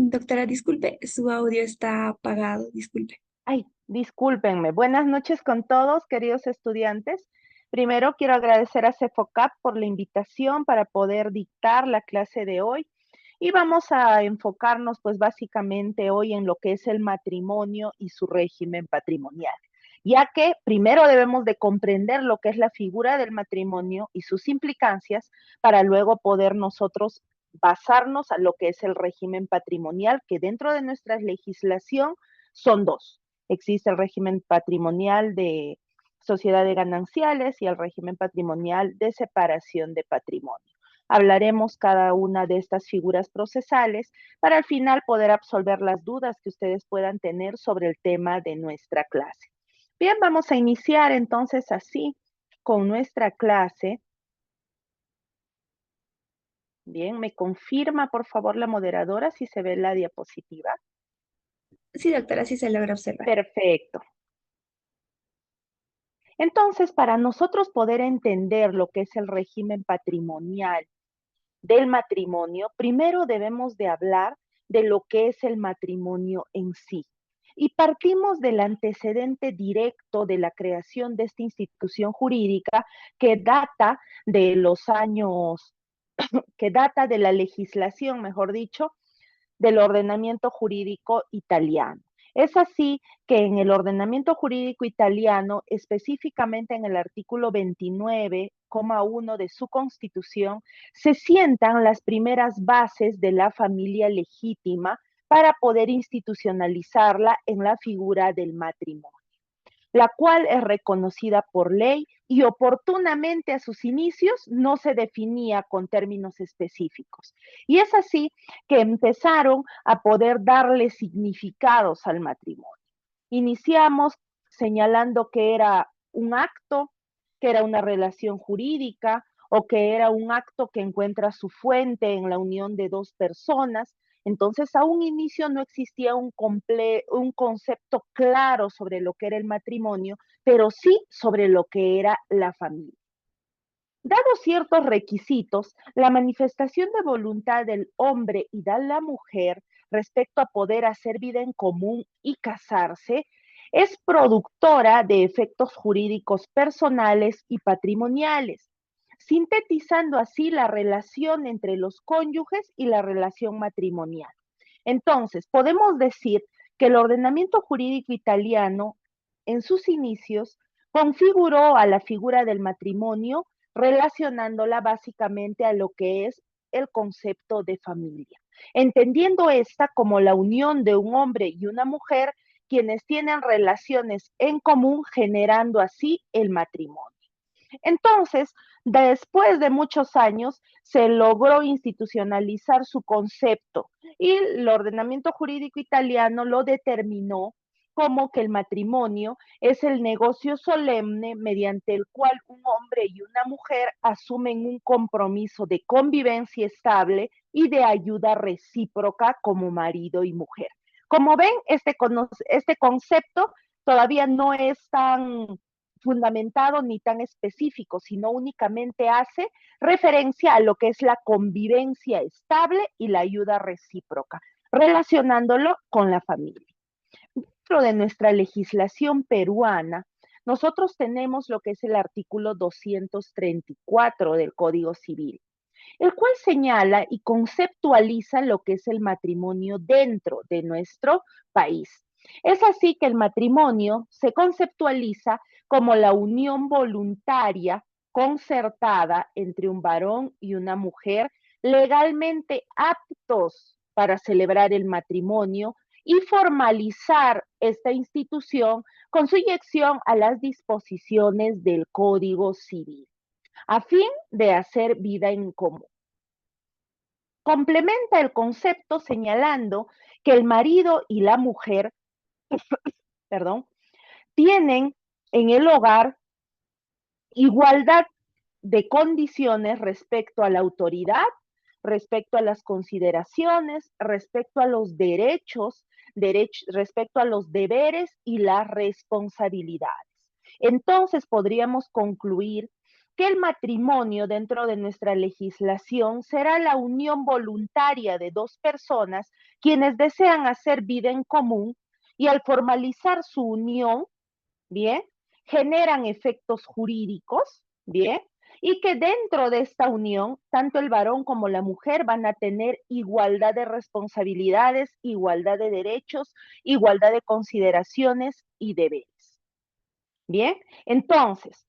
Doctora, disculpe, su audio está apagado, disculpe. Ay, discúlpenme. Buenas noches con todos, queridos estudiantes. Primero quiero agradecer a CEFOCAP por la invitación para poder dictar la clase de hoy y vamos a enfocarnos pues básicamente hoy en lo que es el matrimonio y su régimen patrimonial, ya que primero debemos de comprender lo que es la figura del matrimonio y sus implicancias para luego poder nosotros basarnos a lo que es el régimen patrimonial, que dentro de nuestra legislación son dos. Existe el régimen patrimonial de sociedad de gananciales y el régimen patrimonial de separación de patrimonio. Hablaremos cada una de estas figuras procesales para al final poder absolver las dudas que ustedes puedan tener sobre el tema de nuestra clase. Bien, vamos a iniciar entonces así con nuestra clase. Bien, me confirma por favor la moderadora si se ve la diapositiva. Sí, doctora, sí se logra observar. Perfecto. Entonces, para nosotros poder entender lo que es el régimen patrimonial del matrimonio, primero debemos de hablar de lo que es el matrimonio en sí. Y partimos del antecedente directo de la creación de esta institución jurídica que data de los años, que data de la legislación, mejor dicho, del ordenamiento jurídico italiano. Es así que en el ordenamiento jurídico italiano, específicamente en el artículo 29,1 de su constitución, se sientan las primeras bases de la familia legítima para poder institucionalizarla en la figura del matrimonio, la cual es reconocida por ley y oportunamente a sus inicios no se definía con términos específicos. Y es así que empezaron a poder darle significados al matrimonio. Iniciamos señalando que era un acto, que era una relación jurídica o que era un acto que encuentra su fuente en la unión de dos personas. Entonces, a un inicio no existía un concepto claro sobre lo que era el matrimonio, pero sí sobre lo que era la familia. Dados ciertos requisitos, la manifestación de voluntad del hombre y de la mujer respecto a poder hacer vida en común y casarse es productora de efectos jurídicos personales y patrimoniales, sintetizando así la relación entre los cónyuges y la relación matrimonial. Entonces, podemos decir que el ordenamiento jurídico italiano, en sus inicios, configuró a la figura del matrimonio relacionándola básicamente a lo que es el concepto de familia, entendiendo esta como la unión de un hombre y una mujer quienes tienen relaciones en común, generando así el matrimonio. Entonces, después de muchos años, se logró institucionalizar su concepto y el ordenamiento jurídico italiano lo determinó como que el matrimonio es el negocio solemne mediante el cual un hombre y una mujer asumen un compromiso de convivencia estable y de ayuda recíproca como marido y mujer. Como ven, este concepto todavía no es tan fundamentado ni tan específico, sino únicamente hace referencia a lo que es la convivencia estable y la ayuda recíproca, relacionándolo con la familia. Dentro de nuestra legislación peruana, nosotros tenemos lo que es el artículo 234 del Código Civil, el cual señala y conceptualiza lo que es el matrimonio dentro de nuestro país. Es así que el matrimonio se conceptualiza como la unión voluntaria, concertada entre un varón y una mujer, legalmente aptos para celebrar el matrimonio y formalizar esta institución con sujeción a las disposiciones del Código Civil, a fin de hacer vida en común. Complementa el concepto señalando que el marido y la mujer, perdón, tienen en el hogar igualdad de condiciones respecto a la autoridad, respecto a las consideraciones, respecto a los derechos, respecto a los deberes y las responsabilidades. Entonces podríamos concluir que el matrimonio dentro de nuestra legislación será la unión voluntaria de dos personas quienes desean hacer vida en común y al formalizar su unión, ¿bien? Generan efectos jurídicos, ¿bien? Y que dentro de esta unión, tanto el varón como la mujer van a tener igualdad de responsabilidades, igualdad de derechos, igualdad de consideraciones y deberes. Bien, entonces,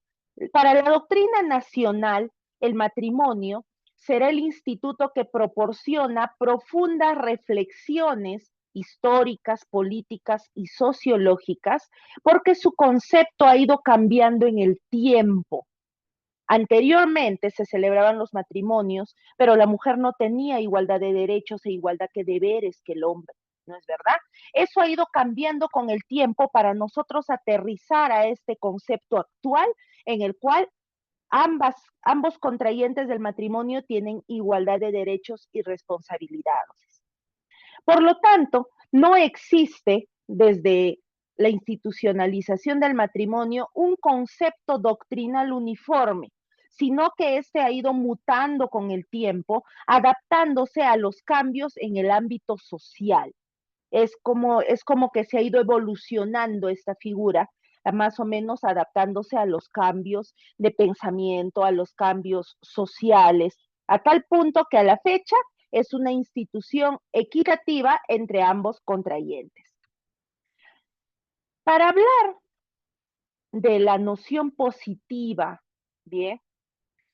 para la doctrina nacional, el matrimonio será el instituto que proporciona profundas reflexiones históricas, políticas y sociológicas, porque su concepto ha ido cambiando en el tiempo. Anteriormente se celebraban los matrimonios, pero la mujer no tenía igualdad de derechos e igualdad de deberes que el hombre, ¿no es verdad? Eso ha ido cambiando con el tiempo para nosotros aterrizar a este concepto actual en el cual ambos contrayentes del matrimonio tienen igualdad de derechos y responsabilidades. Por lo tanto, no existe desde la institucionalización del matrimonio un concepto doctrinal uniforme, sino que este ha ido mutando con el tiempo, adaptándose a los cambios en el ámbito social. Es como que se ha ido evolucionando esta figura, más o menos adaptándose a los cambios de pensamiento, a los cambios sociales, a tal punto que a la fecha es una institución equitativa entre ambos contrayentes. Para hablar de la noción positiva, ¿bien?,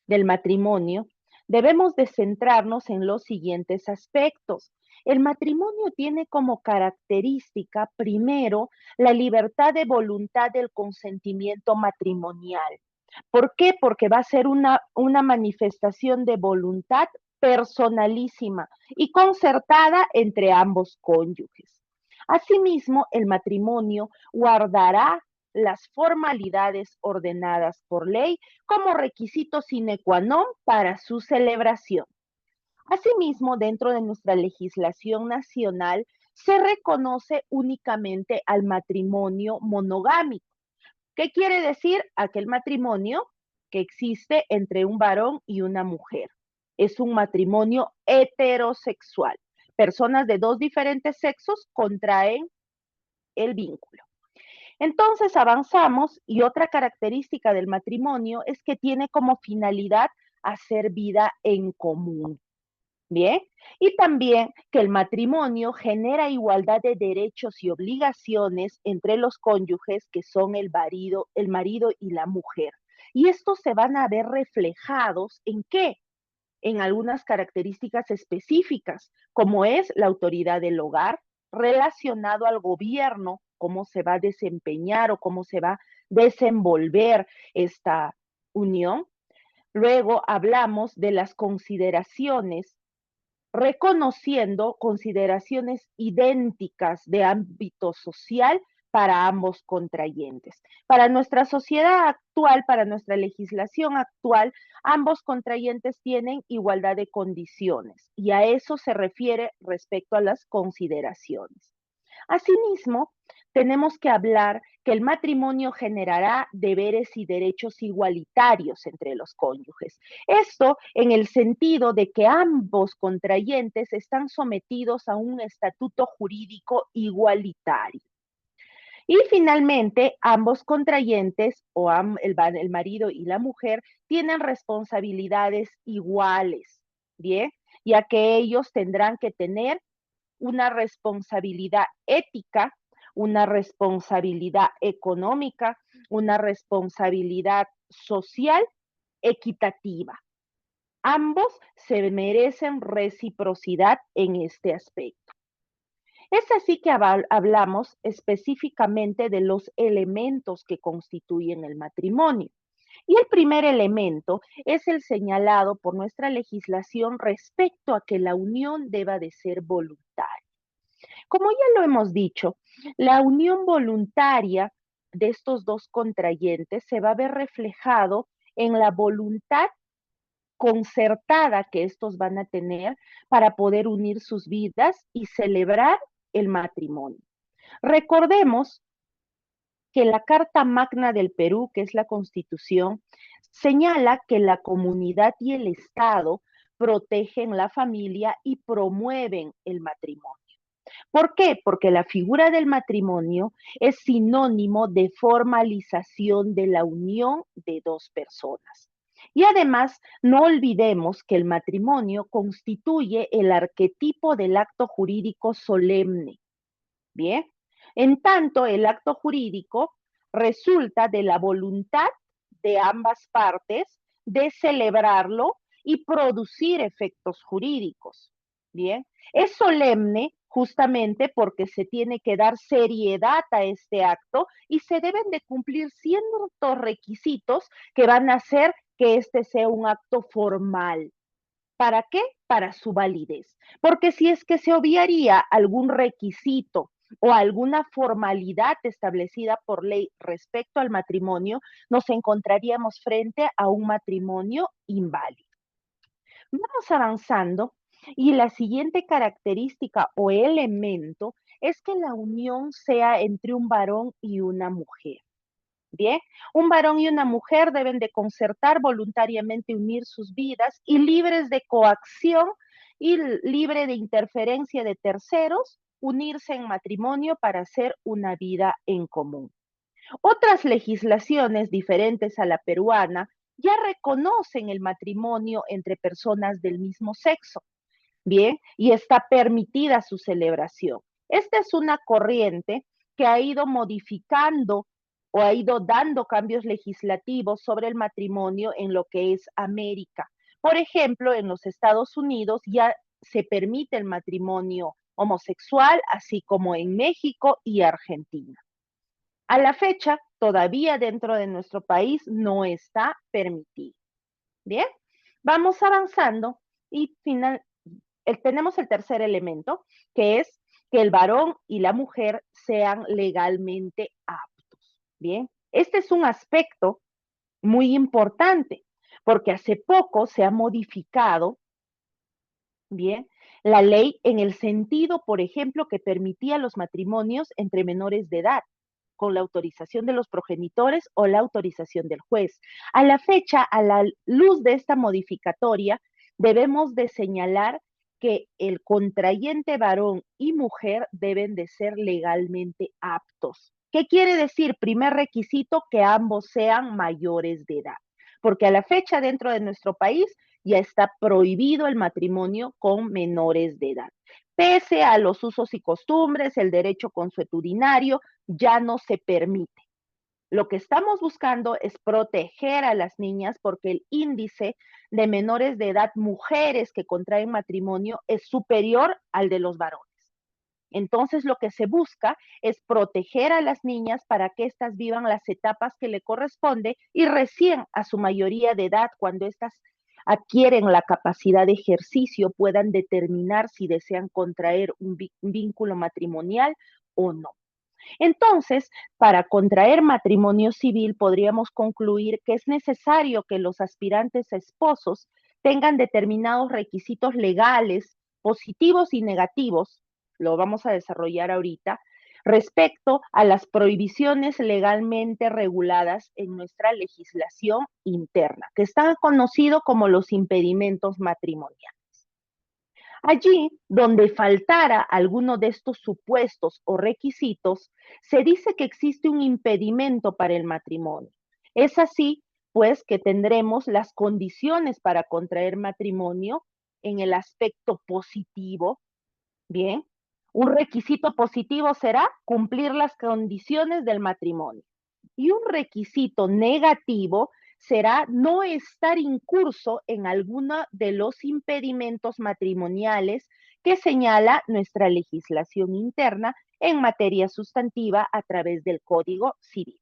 del matrimonio, debemos de centrarnos en los siguientes aspectos. El matrimonio tiene como característica, primero, la libertad de voluntad del consentimiento matrimonial. ¿Por qué? Porque va a ser una manifestación de voluntad personalísima y concertada entre ambos cónyuges. Asimismo, el matrimonio guardará las formalidades ordenadas por ley como requisito sine qua non para su celebración. Asimismo, dentro de nuestra legislación nacional, se reconoce únicamente al matrimonio monogámico. ¿Qué quiere decir? Aquel matrimonio que existe entre un varón y una mujer. Es un matrimonio heterosexual. Personas de dos diferentes sexos contraen el vínculo. Entonces avanzamos y otra característica del matrimonio es que tiene como finalidad hacer vida en común. Bien, y también que el matrimonio genera igualdad de derechos y obligaciones entre los cónyuges que son el marido y la mujer. Y estos se van a ver reflejados ¿en qué? En algunas características específicas, como es la autoridad del hogar, relacionado al gobierno, cómo se va a desempeñar o cómo se va a desenvolver esta unión. Luego hablamos de las consideraciones, reconociendo consideraciones idénticas de ámbito social para ambos contrayentes. Para nuestra sociedad actual, para nuestra legislación actual, ambos contrayentes tienen igualdad de condiciones y a eso se refiere respecto a las consideraciones. Asimismo, tenemos que hablar que el matrimonio generará deberes y derechos igualitarios entre los cónyuges. Esto en el sentido de que ambos contrayentes están sometidos a un estatuto jurídico igualitario. Y finalmente, ambos contrayentes o el marido y la mujer tienen responsabilidades iguales, ¿bien? Ya que ellos tendrán que tener una responsabilidad ética, una responsabilidad económica, una responsabilidad social equitativa. Ambos se merecen reciprocidad en este aspecto. Es así que hablamos específicamente de los elementos que constituyen el matrimonio. Y el primer elemento es el señalado por nuestra legislación respecto a que la unión deba de ser voluntaria. Como ya lo hemos dicho, la unión voluntaria de estos dos contrayentes se va a ver reflejado en la voluntad concertada que estos van a tener para poder unir sus vidas y celebrar el matrimonio. Recordemos que la Carta Magna del Perú, que es la Constitución, señala que la comunidad y el Estado protegen la familia y promueven el matrimonio. ¿Por qué? Porque la figura del matrimonio es sinónimo de formalización de la unión de dos personas. Y además, no olvidemos que el matrimonio constituye el arquetipo del acto jurídico solemne. Bien, en tanto el acto jurídico resulta de la voluntad de ambas partes de celebrarlo y producir efectos jurídicos. Bien, es solemne justamente porque se tiene que dar seriedad a este acto y se deben de cumplir ciertos requisitos que van a hacer que este sea un acto formal. ¿Para qué? Para su validez. Porque si es que se obviaría algún requisito o alguna formalidad establecida por ley respecto al matrimonio, nos encontraríamos frente a un matrimonio inválido. Vamos avanzando y la siguiente característica o elemento es que la unión sea entre un varón y una mujer. Bien, un varón y una mujer deben de concertar voluntariamente unir sus vidas y libres de coacción y libre de interferencia de terceros, unirse en matrimonio para hacer una vida en común. Otras legislaciones diferentes a la peruana ya reconocen el matrimonio entre personas del mismo sexo, bien, y está permitida su celebración. Esta es una corriente que ha ido modificando o ha ido dando cambios legislativos sobre el matrimonio en lo que es América. Por ejemplo, en los Estados Unidos ya se permite el matrimonio homosexual, así como en México y Argentina. A la fecha, todavía dentro de nuestro país no está permitido. Bien, vamos avanzando y tenemos el tercer elemento, que es que el varón y la mujer sean legalmente aptos. Bien, este es un aspecto muy importante, porque hace poco se ha modificado, bien, la ley en el sentido, por ejemplo, que permitía los matrimonios entre menores de edad con la autorización de los progenitores o la autorización del juez. A la fecha, a la luz de esta modificatoria, debemos de señalar que el contrayente varón y mujer deben de ser legalmente aptos. ¿Qué quiere decir? Primer requisito, que ambos sean mayores de edad, porque a la fecha dentro de nuestro país ya está prohibido el matrimonio con menores de edad. Pese a los usos y costumbres, el derecho consuetudinario ya no se permite. Lo que estamos buscando es proteger a las niñas porque el índice de menores de edad, mujeres que contraen matrimonio, es superior al de los varones. Entonces, lo que se busca es proteger a las niñas para que éstas vivan las etapas que le corresponde y recién a su mayoría de edad, cuando éstas adquieren la capacidad de ejercicio, puedan determinar si desean contraer un vínculo matrimonial o no. Entonces, para contraer matrimonio civil, podríamos concluir que es necesario que los aspirantes a esposos tengan determinados requisitos legales, positivos y negativos, lo vamos a desarrollar ahorita, respecto a las prohibiciones legalmente reguladas en nuestra legislación interna, que están conocidos como los impedimentos matrimoniales. Allí donde faltara alguno de estos supuestos o requisitos, se dice que existe un impedimento para el matrimonio. Es así, pues, que tendremos las condiciones para contraer matrimonio en el aspecto positivo. Bien, un requisito positivo será cumplir las condiciones del matrimonio. Y un requisito negativo será no estar incurso en alguno de los impedimentos matrimoniales que señala nuestra legislación interna en materia sustantiva a través del Código Civil.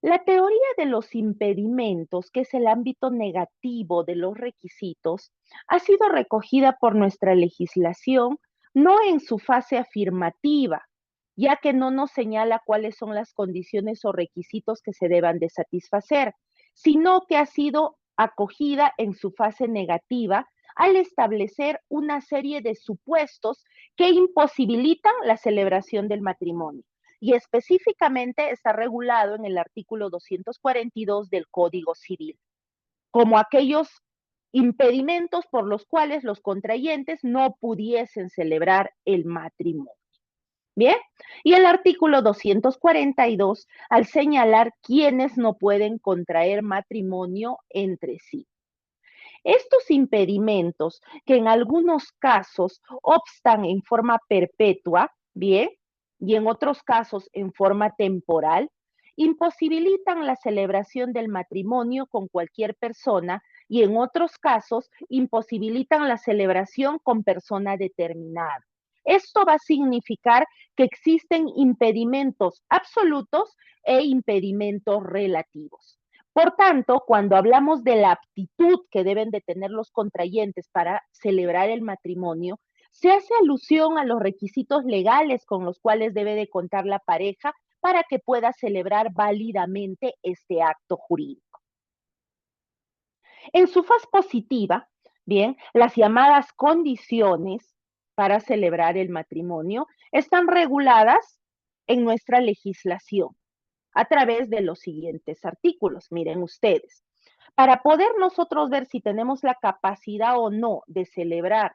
La teoría de los impedimentos, que es el ámbito negativo de los requisitos, ha sido recogida por nuestra legislación no en su fase afirmativa, ya que no nos señala cuáles son las condiciones o requisitos que se deban de satisfacer, sino que ha sido acogida en su fase negativa al establecer una serie de supuestos que imposibilitan la celebración del matrimonio. y específicamente está regulado en el artículo 242 del Código Civil, como aquellos impedimentos por los cuales los contrayentes no pudiesen celebrar el matrimonio. Bien, y el artículo 242 al señalar quiénes no pueden contraer matrimonio entre sí. Estos impedimentos, que en algunos casos obstan en forma perpetua, bien, y en otros casos en forma temporal, imposibilitan la celebración del matrimonio con cualquier persona y en otros casos imposibilitan la celebración con persona determinada. Esto va a significar que existen impedimentos absolutos e impedimentos relativos. Por tanto, cuando hablamos de la aptitud que deben de tener los contrayentes para celebrar el matrimonio, se hace alusión a los requisitos legales con los cuales debe de contar la pareja para que pueda celebrar válidamente este acto jurídico. En su faz positiva, bien, las llamadas condiciones para celebrar el matrimonio están reguladas en nuestra legislación a través de los siguientes artículos. Miren ustedes, para poder nosotros ver si tenemos la capacidad o no de celebrar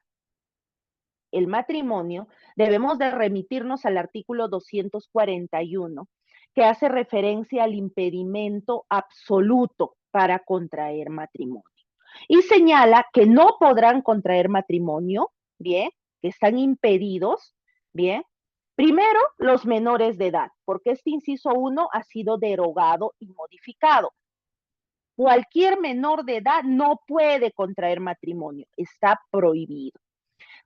el matrimonio, debemos de remitirnos al artículo 241, que hace referencia al impedimento absoluto para contraer matrimonio. Y señala que no podrán contraer matrimonio, bien, que están impedidos, bien. Primero, los menores de edad, porque este inciso 1 ha sido derogado y modificado. Cualquier menor de edad no puede contraer matrimonio, está prohibido.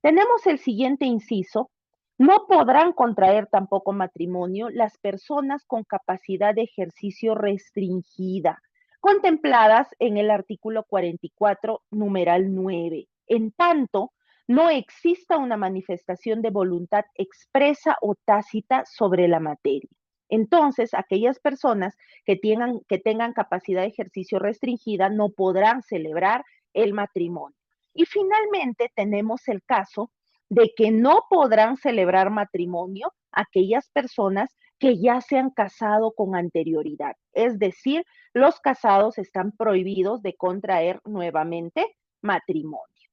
Tenemos el siguiente inciso. No podrán contraer tampoco matrimonio las personas con capacidad de ejercicio restringida, contempladas en el artículo 44, numeral 9. En tanto, no exista una manifestación de voluntad expresa o tácita sobre la materia. Entonces, aquellas personas que tengan capacidad de ejercicio restringida no podrán celebrar el matrimonio. Y finalmente tenemos el caso de que no podrán celebrar matrimonio aquellas personas que ya se han casado con anterioridad. Es decir, los casados están prohibidos de contraer nuevamente matrimonio.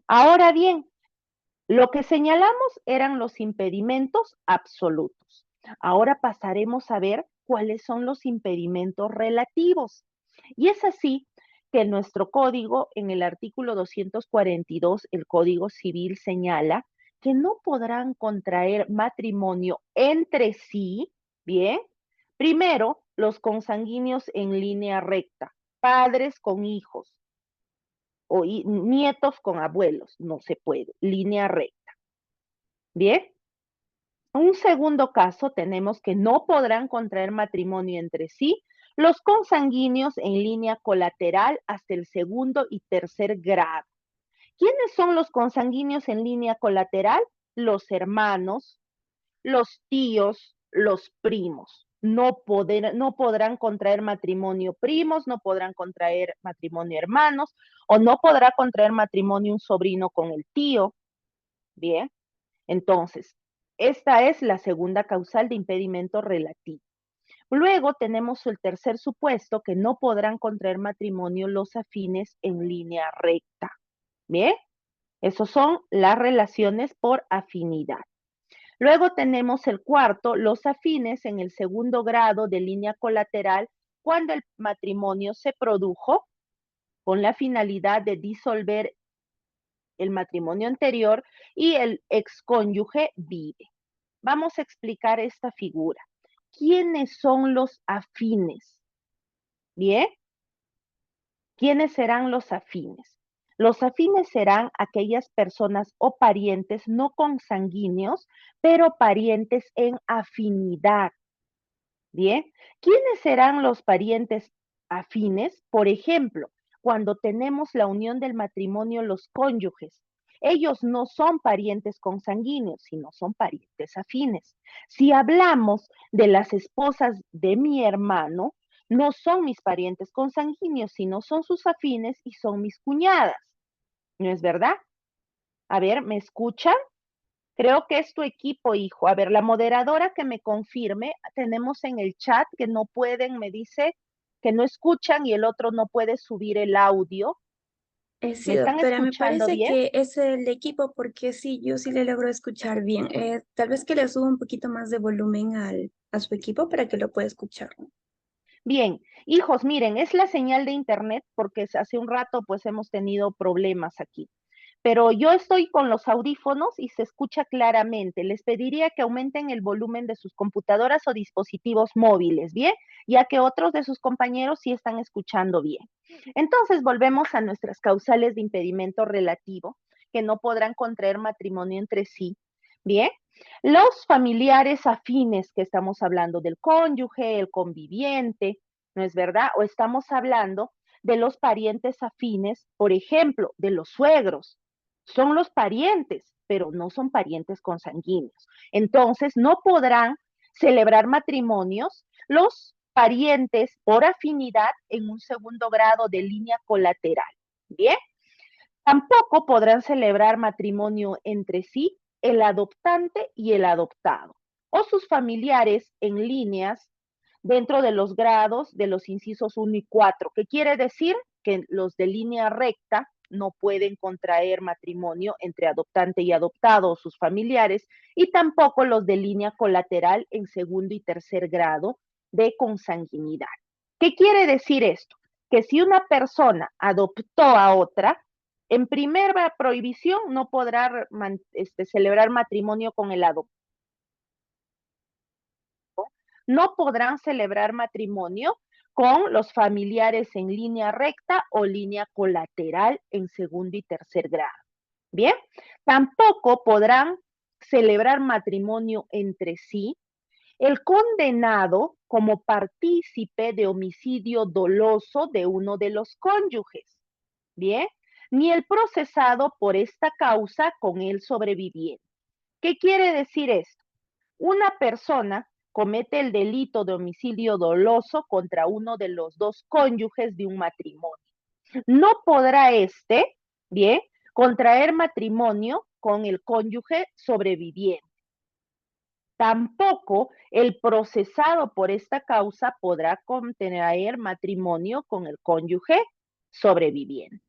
Ahora bien, lo que señalamos eran los impedimentos absolutos. Ahora pasaremos a ver cuáles son los impedimentos relativos. Y es así que nuestro código, en el artículo 242, el Código Civil señala que no podrán contraer matrimonio entre sí, ¿bien? Primero, los consanguíneos en línea recta, padres con hijos o nietos con abuelos, no se puede, línea recta, ¿bien? Un segundo caso tenemos que no podrán contraer matrimonio entre sí los consanguíneos en línea colateral hasta el segundo y tercer grado. ¿Quiénes son los consanguíneos en línea colateral? Los hermanos, los tíos, los primos. No podrán contraer matrimonio primos, no podrán contraer matrimonio hermanos, o no podrá contraer matrimonio un sobrino con el tío. Bien, entonces, esta es la segunda causal de impedimento relativo. Luego tenemos el tercer supuesto, que no podrán contraer matrimonio los afines en línea recta. Bien, esos son las relaciones por afinidad. Luego tenemos el cuarto, los afines en el segundo grado de línea colateral, cuando el matrimonio se produjo con la finalidad de disolver el matrimonio anterior y el excónyuge vive. Vamos a explicar esta figura. ¿Quiénes son los afines? Bien, ¿quiénes serán los afines? Los afines serán aquellas personas o parientes no consanguíneos, pero parientes en afinidad. Bien, ¿quiénes serán los parientes afines? Por ejemplo, cuando tenemos la unión del matrimonio, los cónyuges. Ellos no son parientes consanguíneos, sino son parientes afines. Si hablamos de las esposas de mi hermano, no son mis parientes consanguíneos, sino son sus afines y son mis cuñadas. ¿No es verdad? A ver, ¿me escuchan? Creo que es tu equipo, hijo. A ver, la moderadora que me confirme, tenemos en el chat que no pueden, me dice que no escuchan y el otro no puede subir el audio. Sí, ¿Me están doctora, me escuchando parece bien? que es el equipo porque sí, yo sí le logro escuchar bien. Tal vez que le suba un poquito más de volumen a su equipo para que lo pueda escuchar. Bien, hijos, miren, es la señal de internet porque hace un rato pues hemos tenido problemas aquí. Pero yo estoy con los audífonos y se escucha claramente. Les pediría que aumenten el volumen de sus computadoras o dispositivos móviles, ¿bien? Ya que otros de sus compañeros sí están escuchando bien. Entonces, volvemos a nuestras causales de impedimento relativo, que no podrán contraer matrimonio entre sí, ¿bien? Los familiares afines que estamos hablando del cónyuge, el conviviente, ¿no es verdad? O estamos hablando de los parientes afines, por ejemplo, de los suegros, son los parientes, pero no son parientes consanguíneos. Entonces, no podrán celebrar matrimonios los parientes por afinidad en un segundo grado de línea colateral. Bien, tampoco podrán celebrar matrimonio entre sí el adoptante y el adoptado, o sus familiares en líneas dentro de los grados de los incisos 1 y 4, que quiere decir que los de línea recta no pueden contraer matrimonio entre adoptante y adoptado o sus familiares, y tampoco los de línea colateral en segundo y tercer grado de consanguinidad. ¿Qué quiere decir esto? Que si una persona adoptó a otra, en primera prohibición no podrá celebrar matrimonio con el adoptado, no podrán celebrar matrimonio con los familiares en línea recta o línea colateral en segundo y tercer grado. Bien, tampoco podrán celebrar matrimonio entre sí el condenado como partícipe de homicidio doloso de uno de los cónyuges. Bien, ni el procesado por esta causa con el sobreviviente. ¿Qué quiere decir esto? Una persona comete el delito de homicidio doloso contra uno de los dos cónyuges de un matrimonio. No podrá bien, contraer matrimonio con el cónyuge sobreviviente. Tampoco el procesado por esta causa podrá contraer matrimonio con el cónyuge sobreviviente.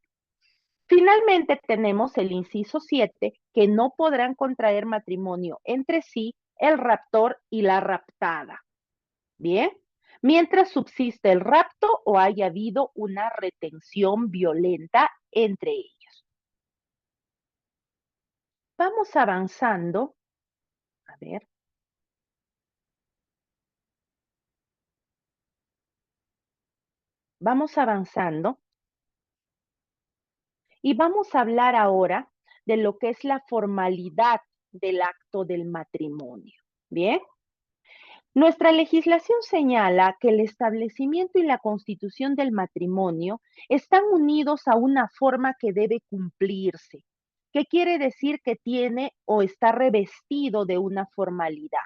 Finalmente tenemos el inciso 7, que no podrán contraer matrimonio entre sí el raptor y la raptada. Bien, mientras subsiste el rapto o haya habido una retención violenta entre ellos. Vamos avanzando. A ver. Vamos avanzando y vamos a hablar ahora de lo que es la formalidad del acto del matrimonio. Bien. Nuestra legislación señala que el establecimiento y la constitución del matrimonio están unidos a una forma que debe cumplirse. ¿Qué quiere decir que tiene o está revestido de una formalidad?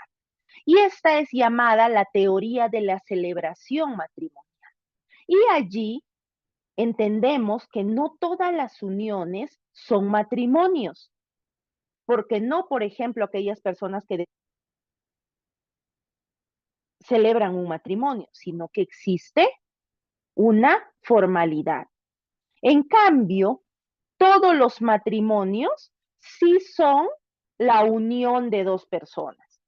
Y esta es llamada la teoría de la celebración matrimonial. Y allí entendemos que no todas las uniones son matrimonios, porque no, por ejemplo, aquellas personas que celebran un matrimonio, sino que existe una formalidad. En cambio, todos los matrimonios sí son la unión de dos personas.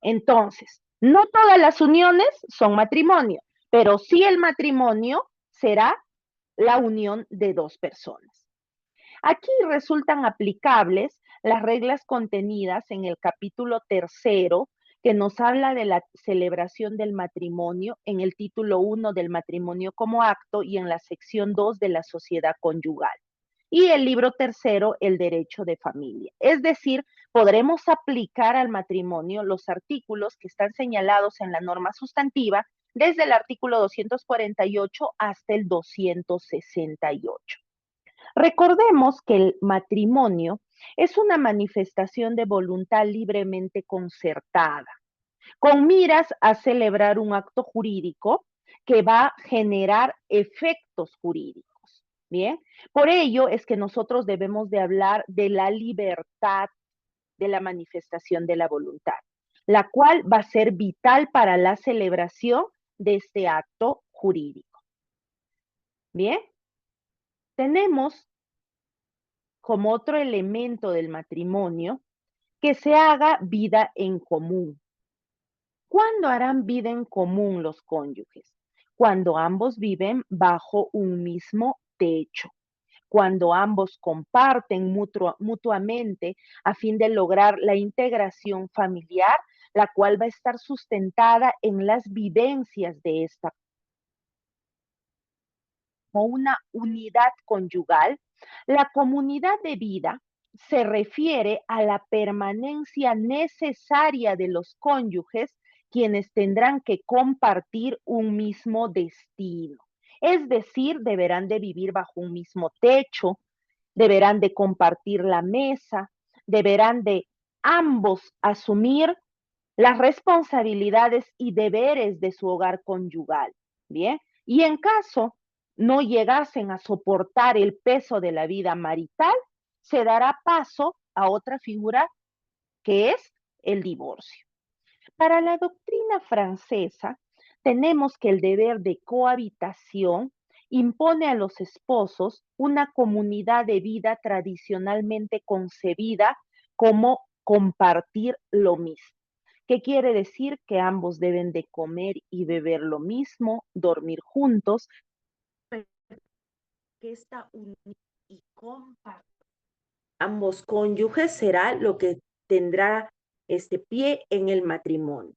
Entonces, no todas las uniones son matrimonio, pero sí el matrimonio será la unión de dos personas. Aquí resultan aplicables las reglas contenidas en el capítulo tercero, que nos habla de la celebración del matrimonio, en el título 1 del matrimonio como acto y en la sección 2 de la sociedad conyugal. Y el libro tercero, el derecho de familia. Es decir, podremos aplicar al matrimonio los artículos que están señalados en la norma sustantiva desde el artículo 248 hasta el 268. Recordemos que el matrimonio es una manifestación de voluntad libremente concertada, con miras a celebrar un acto jurídico que va a generar efectos jurídicos. Bien, por ello es que nosotros debemos de hablar de la libertad de la manifestación de la voluntad, la cual va a ser vital para la celebración de este acto jurídico. Bien, tenemos como otro elemento del matrimonio que se haga vida en común. ¿Cuándo harán vida en común los cónyuges? Cuando ambos viven bajo un mismo techo, cuando ambos comparten mutuamente a fin de lograr la integración familiar, la cual va a estar sustentada en las vivencias de esta como una unidad conyugal. La comunidad de vida se refiere a la permanencia necesaria de los cónyuges, quienes tendrán que compartir un mismo destino. Es decir, deberán de vivir bajo un mismo techo, deberán de compartir la mesa, deberán de ambos asumir las responsabilidades y deberes de su hogar conyugal. Bien, y en caso no llegasen a soportar el peso de la vida marital, se dará paso a otra figura que es el divorcio. Para la doctrina francesa, tenemos que el deber de cohabitación impone a los esposos una comunidad de vida tradicionalmente concebida como compartir lo mismo. ¿Qué quiere decir? Que ambos deben de comer y beber lo mismo, dormir juntos, que esta unión y compartir ambos cónyuges será lo que tendrá este pie en el matrimonio.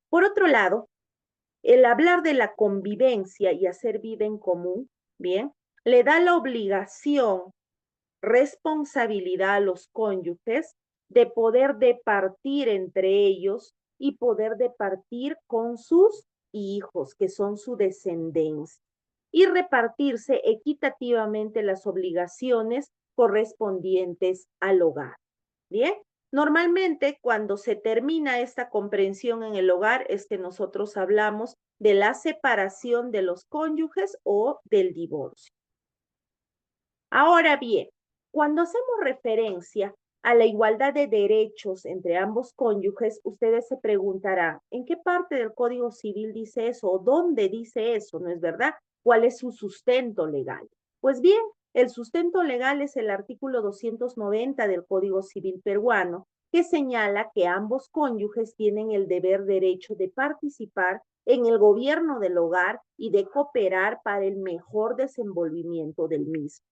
Por otro lado, el hablar de la convivencia y hacer vida en común, bien, le da la obligación, responsabilidad a los cónyuges de poder departir entre ellos y poder departir con sus hijos, que son su descendencia, y repartirse equitativamente las obligaciones correspondientes al hogar. Bien, normalmente cuando se termina esta comprensión en el hogar es que nosotros hablamos de la separación de los cónyuges o del divorcio. Ahora bien, cuando hacemos referencia a la igualdad de derechos entre ambos cónyuges, ustedes se preguntarán, ¿en qué parte del Código Civil dice eso? ¿O dónde dice eso? ¿No es verdad? ¿Cuál es su sustento legal? Pues bien, el sustento legal es el artículo 290 del Código Civil peruano, que señala que ambos cónyuges tienen el deber derecho de participar en el gobierno del hogar y de cooperar para el mejor desenvolvimiento del mismo.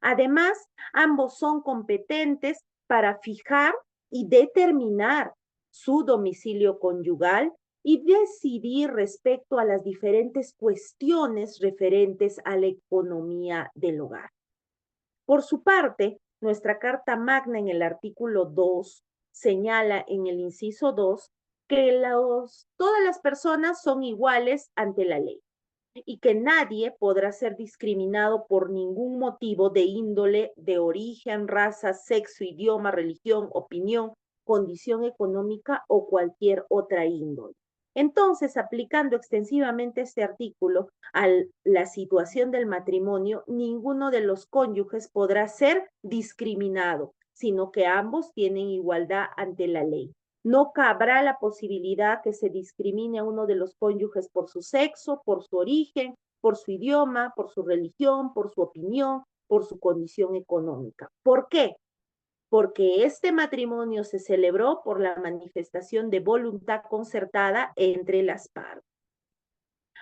Además, ambos son competentes para fijar y determinar su domicilio conyugal y decidir respecto a las diferentes cuestiones referentes a la economía del hogar. Por su parte, nuestra Carta Magna en el artículo 2 señala en el inciso 2 que todas las personas son iguales ante la ley y que nadie podrá ser discriminado por ningún motivo de índole, de origen, raza, sexo, idioma, religión, opinión, condición económica o cualquier otra índole. Entonces, aplicando extensivamente este artículo a la situación del matrimonio, ninguno de los cónyuges podrá ser discriminado, sino que ambos tienen igualdad ante la ley. No cabrá la posibilidad que se discrimine a uno de los cónyuges por su sexo, por su origen, por su idioma, por su religión, por su opinión, por su condición económica. ¿Por qué? Porque este matrimonio se celebró por la manifestación de voluntad concertada entre las partes.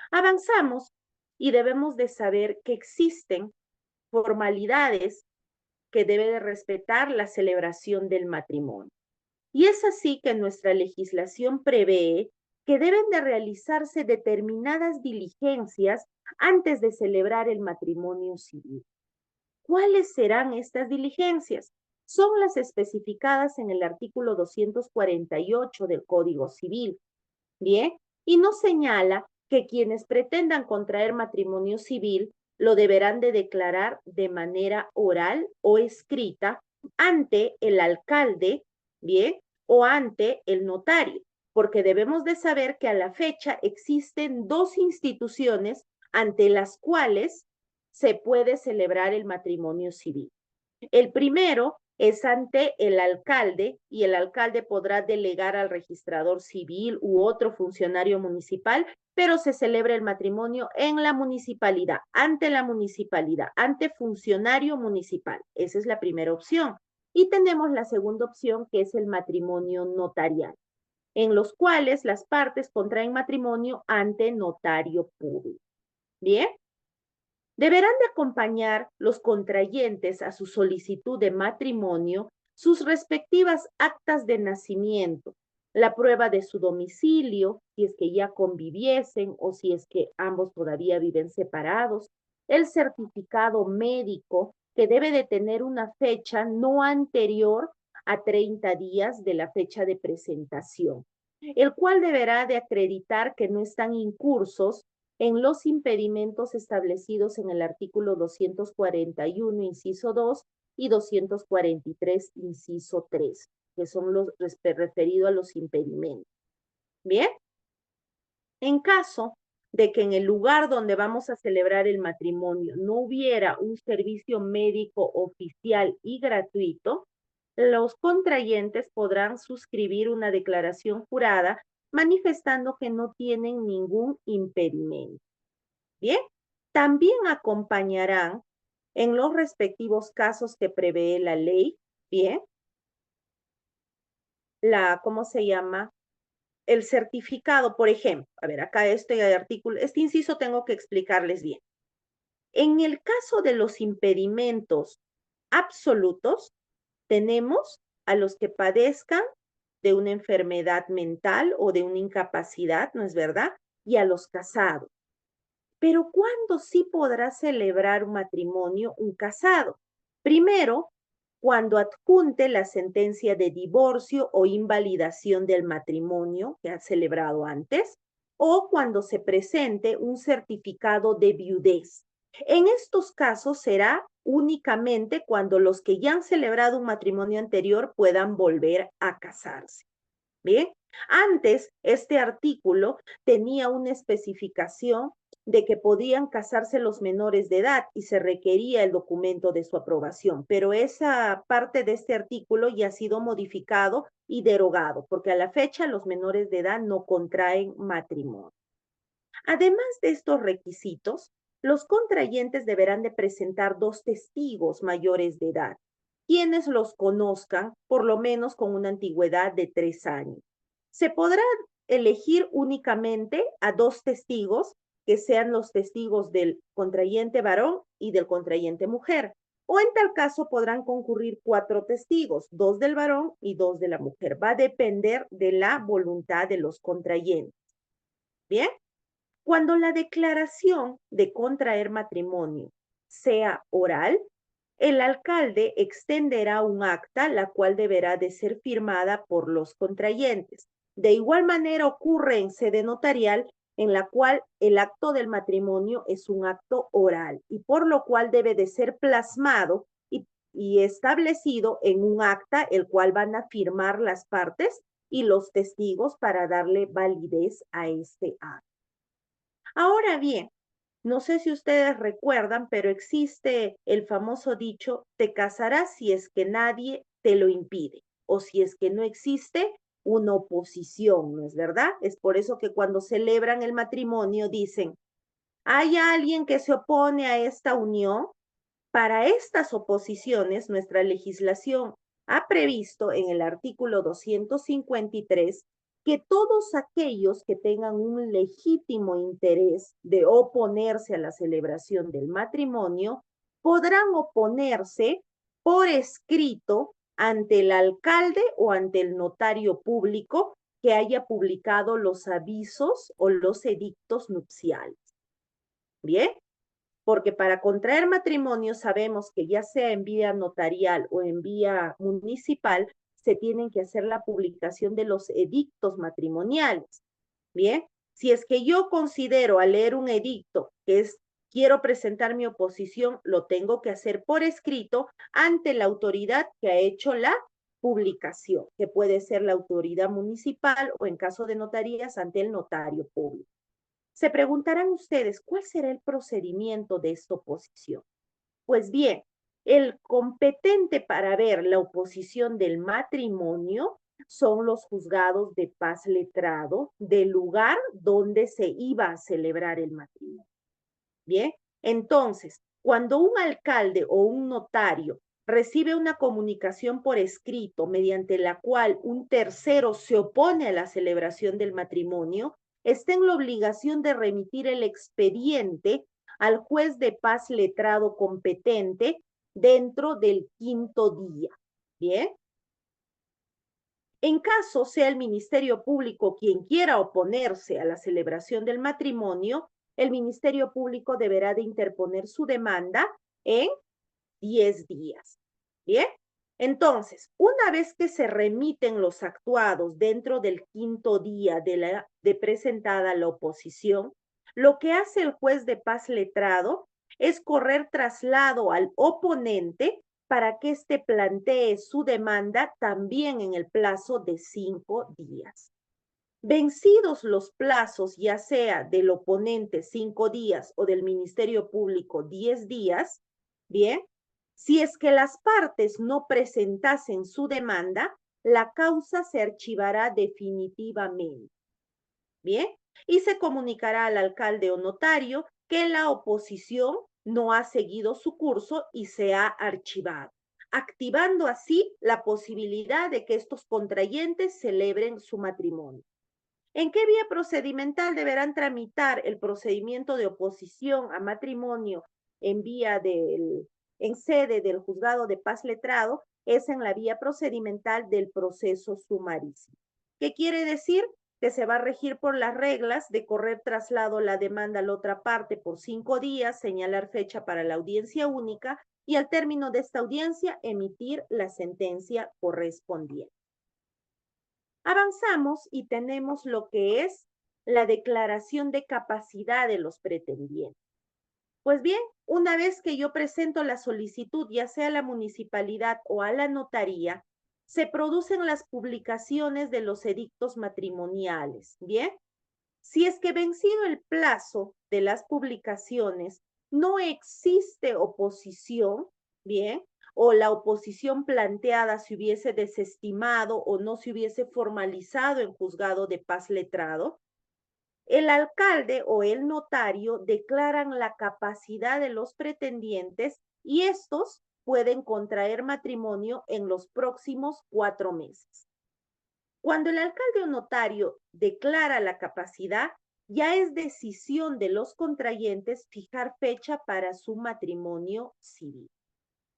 Avanzamos y debemos de saber que existen formalidades que debe de respetar la celebración del matrimonio. Y es así que nuestra legislación prevé que deben de realizarse determinadas diligencias antes de celebrar el matrimonio civil. ¿Cuáles serán estas diligencias? Son las especificadas en el artículo 248 del Código Civil. Bien, y nos señala que quienes pretendan contraer matrimonio civil lo deberán de declarar de manera oral o escrita ante el alcalde, bien, o ante el notario, porque debemos de saber que a la fecha existen dos instituciones ante las cuales se puede celebrar el matrimonio civil. El primero es ante el alcalde y el alcalde podrá delegar al registrador civil u otro funcionario municipal, pero se celebra el matrimonio en la municipalidad, ante funcionario municipal. Esa es la primera opción. Y tenemos la segunda opción, que es el matrimonio notarial, en los cuales las partes contraen matrimonio ante notario público. Bien. Deberán de acompañar los contrayentes a su solicitud de matrimonio sus respectivas actas de nacimiento, la prueba de su domicilio, si es que ya conviviesen o si es que ambos todavía viven separados, el certificado médico que debe de tener una fecha no anterior a 30 días de la fecha de presentación, el cual deberá de acreditar que no están incursos en los impedimentos establecidos en el artículo 241, inciso 2 y 243, inciso 3, que son los referidos a los impedimentos. Bien, en caso de que en el lugar donde vamos a celebrar el matrimonio no hubiera un servicio médico oficial y gratuito, los contrayentes podrán suscribir una declaración jurada manifestando que no tienen ningún impedimento. Bien, también acompañarán en los respectivos casos que prevé la ley, bien, ¿cómo se llama? El certificado, por ejemplo. A ver, acá este artículo, este inciso tengo que explicarles bien. En el caso de los impedimentos absolutos, tenemos a los que padezcan de una enfermedad mental o de una incapacidad, ¿no es verdad? Y a los casados. Pero ¿cuándo sí podrá celebrar un matrimonio un casado? Primero, cuando adjunte la sentencia de divorcio o invalidación del matrimonio que ha celebrado antes, o cuando se presente un certificado de viudez. En estos casos será únicamente cuando los que ya han celebrado un matrimonio anterior puedan volver a casarse. Bien, antes este artículo tenía una especificación de que podían casarse los menores de edad y se requería el documento de su aprobación, pero esa parte de este artículo ya ha sido modificado y derogado, porque a la fecha los menores de edad no contraen matrimonio. Además de estos requisitos, los contrayentes deberán de presentar 2 testigos mayores de edad, quienes los conozcan por lo menos con una antigüedad de 3 años. Se podrá elegir únicamente a 2 testigos que sean los testigos del contrayente varón y del contrayente mujer, o en tal caso podrán concurrir 4 testigos, 2 del varón y 2 de la mujer. Va a depender de la voluntad de los contrayentes. ¿Bien? Cuando la declaración de contraer matrimonio sea oral, el alcalde extenderá un acta, la cual deberá de ser firmada por los contrayentes. De igual manera ocurre en sede notarial, en la cual el acto del matrimonio es un acto oral y por lo cual debe de ser plasmado y establecido en un acta, el cual van a firmar las partes y los testigos para darle validez a este acto. Ahora bien, no sé si ustedes recuerdan, pero existe el famoso dicho, te casarás si es que nadie te lo impide o si es que no existe una oposición, ¿no es verdad? Es por eso que cuando celebran el matrimonio dicen, ¿hay alguien que se opone a esta unión? Para estas oposiciones, nuestra legislación ha previsto en el artículo 253 que todos aquellos que tengan un legítimo interés de oponerse a la celebración del matrimonio podrán oponerse por escrito ante el alcalde o ante el notario público que haya publicado los avisos o los edictos nupciales. Bien, porque para contraer matrimonio sabemos que ya sea en vía notarial o en vía municipal, se tienen que hacer la publicación de los edictos matrimoniales. Bien, si es que yo considero al leer un edicto que es quiero presentar mi oposición, lo tengo que hacer por escrito ante la autoridad que ha hecho la publicación, que puede ser la autoridad municipal o en caso de notarías ante el notario público. Se preguntarán ustedes, ¿cuál será el procedimiento de esta oposición? Pues bien, El competente para ver la oposición del matrimonio son los juzgados de paz letrado del lugar donde se iba a celebrar el matrimonio. Bien, entonces, cuando un alcalde o un notario recibe una comunicación por escrito mediante la cual un tercero se opone a la celebración del matrimonio, está en la obligación de remitir el expediente al juez de paz letrado competente dentro del 5.º día. Bien. En caso sea el Ministerio Público quien quiera oponerse a la celebración del matrimonio, el Ministerio Público deberá de interponer su demanda en 10 días. ¿Bien? Entonces, una vez que se remiten los actuados dentro del 5.º día de presentada la oposición, lo que hace el juez de paz letrado es correr traslado al oponente para que éste plantee su demanda también en el plazo de 5 días. Vencidos los plazos, ya sea del oponente 5 días o del Ministerio Público 10 días, bien, si es que las partes no presentasen su demanda, la causa se archivará definitivamente, bien, y se comunicará al alcalde o notario que la oposición no ha seguido su curso y se ha archivado, activando así la posibilidad de que estos contrayentes celebren su matrimonio. ¿En qué vía procedimental deberán tramitar el procedimiento de oposición a matrimonio en en sede del juzgado de paz letrado? Es en la vía procedimental del proceso sumarísimo. ¿Qué quiere decir? Que se va a regir por las reglas de correr traslado la demanda a la otra parte por 5 días, señalar fecha para la audiencia única y al término de esta audiencia emitir la sentencia correspondiente. Avanzamos y tenemos lo que es la declaración de capacidad de los pretendientes. Pues bien, una vez que yo presento la solicitud, ya sea a la municipalidad o a la notaría, se producen las publicaciones de los edictos matrimoniales. Bien, si es que vencido el plazo de las publicaciones, no existe oposición, bien, o la oposición planteada se hubiese desestimado o no se hubiese formalizado en juzgado de paz letrado, el alcalde o el notario declaran la capacidad de los pretendientes y estos pueden contraer matrimonio en los próximos 4 meses. Cuando el alcalde o notario declara la capacidad, ya es decisión de los contrayentes fijar fecha para su matrimonio civil.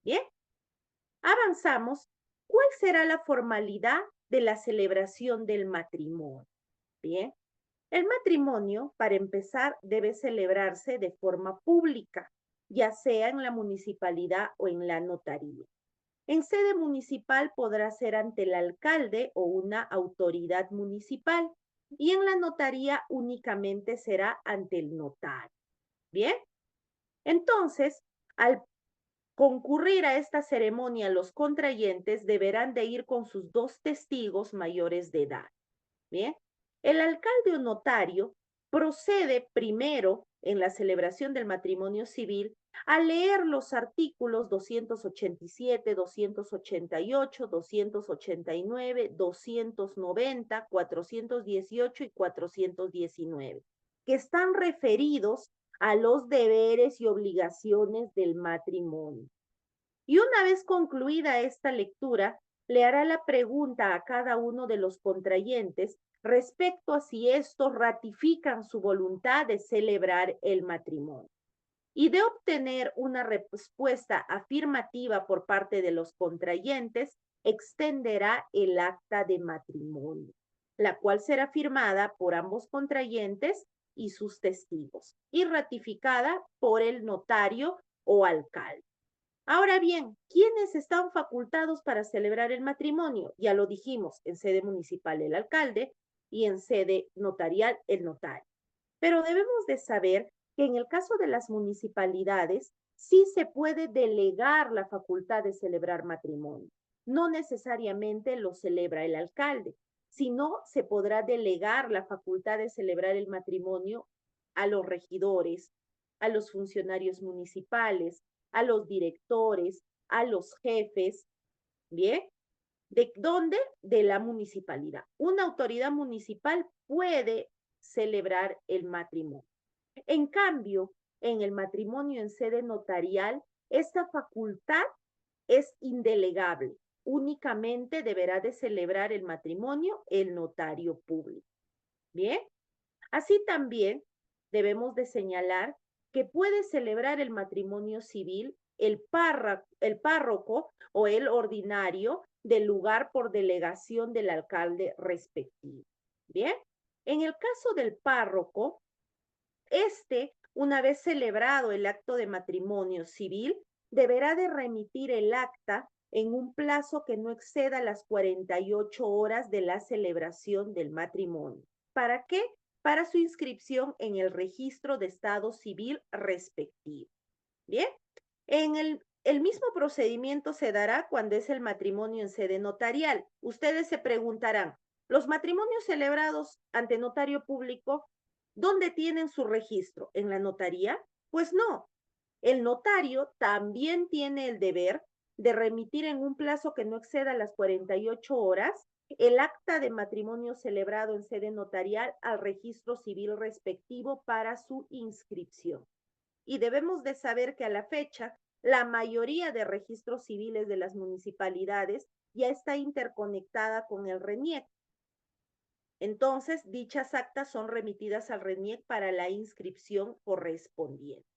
Bien, avanzamos. ¿Cuál será la formalidad de la celebración del matrimonio? Bien, el matrimonio, para empezar, debe celebrarse de forma pública, ya sea en la municipalidad o en la notaría. En sede municipal podrá ser ante el alcalde o una autoridad municipal y en la notaría únicamente será ante el notario. Bien, entonces, al concurrir a esta ceremonia, los contrayentes deberán de ir con sus 2 testigos mayores de edad. Bien, el alcalde o notario procede primero en la celebración del matrimonio civil a leer los artículos 287, 288, 289, 290, 418 y 419, que están referidos a los deberes y obligaciones del matrimonio. Y una vez concluida esta lectura, le hará la pregunta a cada uno de los contrayentes respecto a si estos ratifican su voluntad de celebrar el matrimonio. Y de obtener una respuesta afirmativa por parte de los contrayentes, extenderá el acta de matrimonio, la cual será firmada por ambos contrayentes y sus testigos, y ratificada por el notario o alcalde. Ahora bien, ¿quiénes están facultados para celebrar el matrimonio? Ya lo dijimos, en sede municipal el alcalde y en sede notarial el notario. Pero debemos de saber que en el caso de las municipalidades sí se puede delegar la facultad de celebrar matrimonio. No necesariamente lo celebra el alcalde, sino se podrá delegar la facultad de celebrar el matrimonio a los regidores, a los funcionarios municipales, a los directores, a los jefes, ¿bien? ¿De dónde? De la municipalidad. Una autoridad municipal puede celebrar el matrimonio. En cambio, en el matrimonio en sede notarial, esta facultad es indelegable. Únicamente deberá de celebrar el matrimonio el notario público. ¿Bien? Así también debemos de señalar que puede celebrar el matrimonio civil el párroco o el ordinario del lugar por delegación del alcalde respectivo. Bien, en el caso del párroco, una vez celebrado el acto de matrimonio civil, deberá de remitir el acta en un plazo que no exceda las 48 horas de la celebración del matrimonio. ¿Para qué? Para su inscripción en el registro de estado civil respectivo. Bien, el mismo procedimiento se dará cuando es el matrimonio en sede notarial. Ustedes se preguntarán, ¿los matrimonios celebrados ante notario público, dónde tienen su registro? ¿En la notaría? Pues no. El notario también tiene el deber de remitir en un plazo que no exceda las 48 horas el acta de matrimonio celebrado en sede notarial al registro civil respectivo para su inscripción. Y debemos de saber que a la fecha, la mayoría de registros civiles de las municipalidades ya está interconectada con el RENIEC. Entonces, dichas actas son remitidas al RENIEC para la inscripción correspondiente.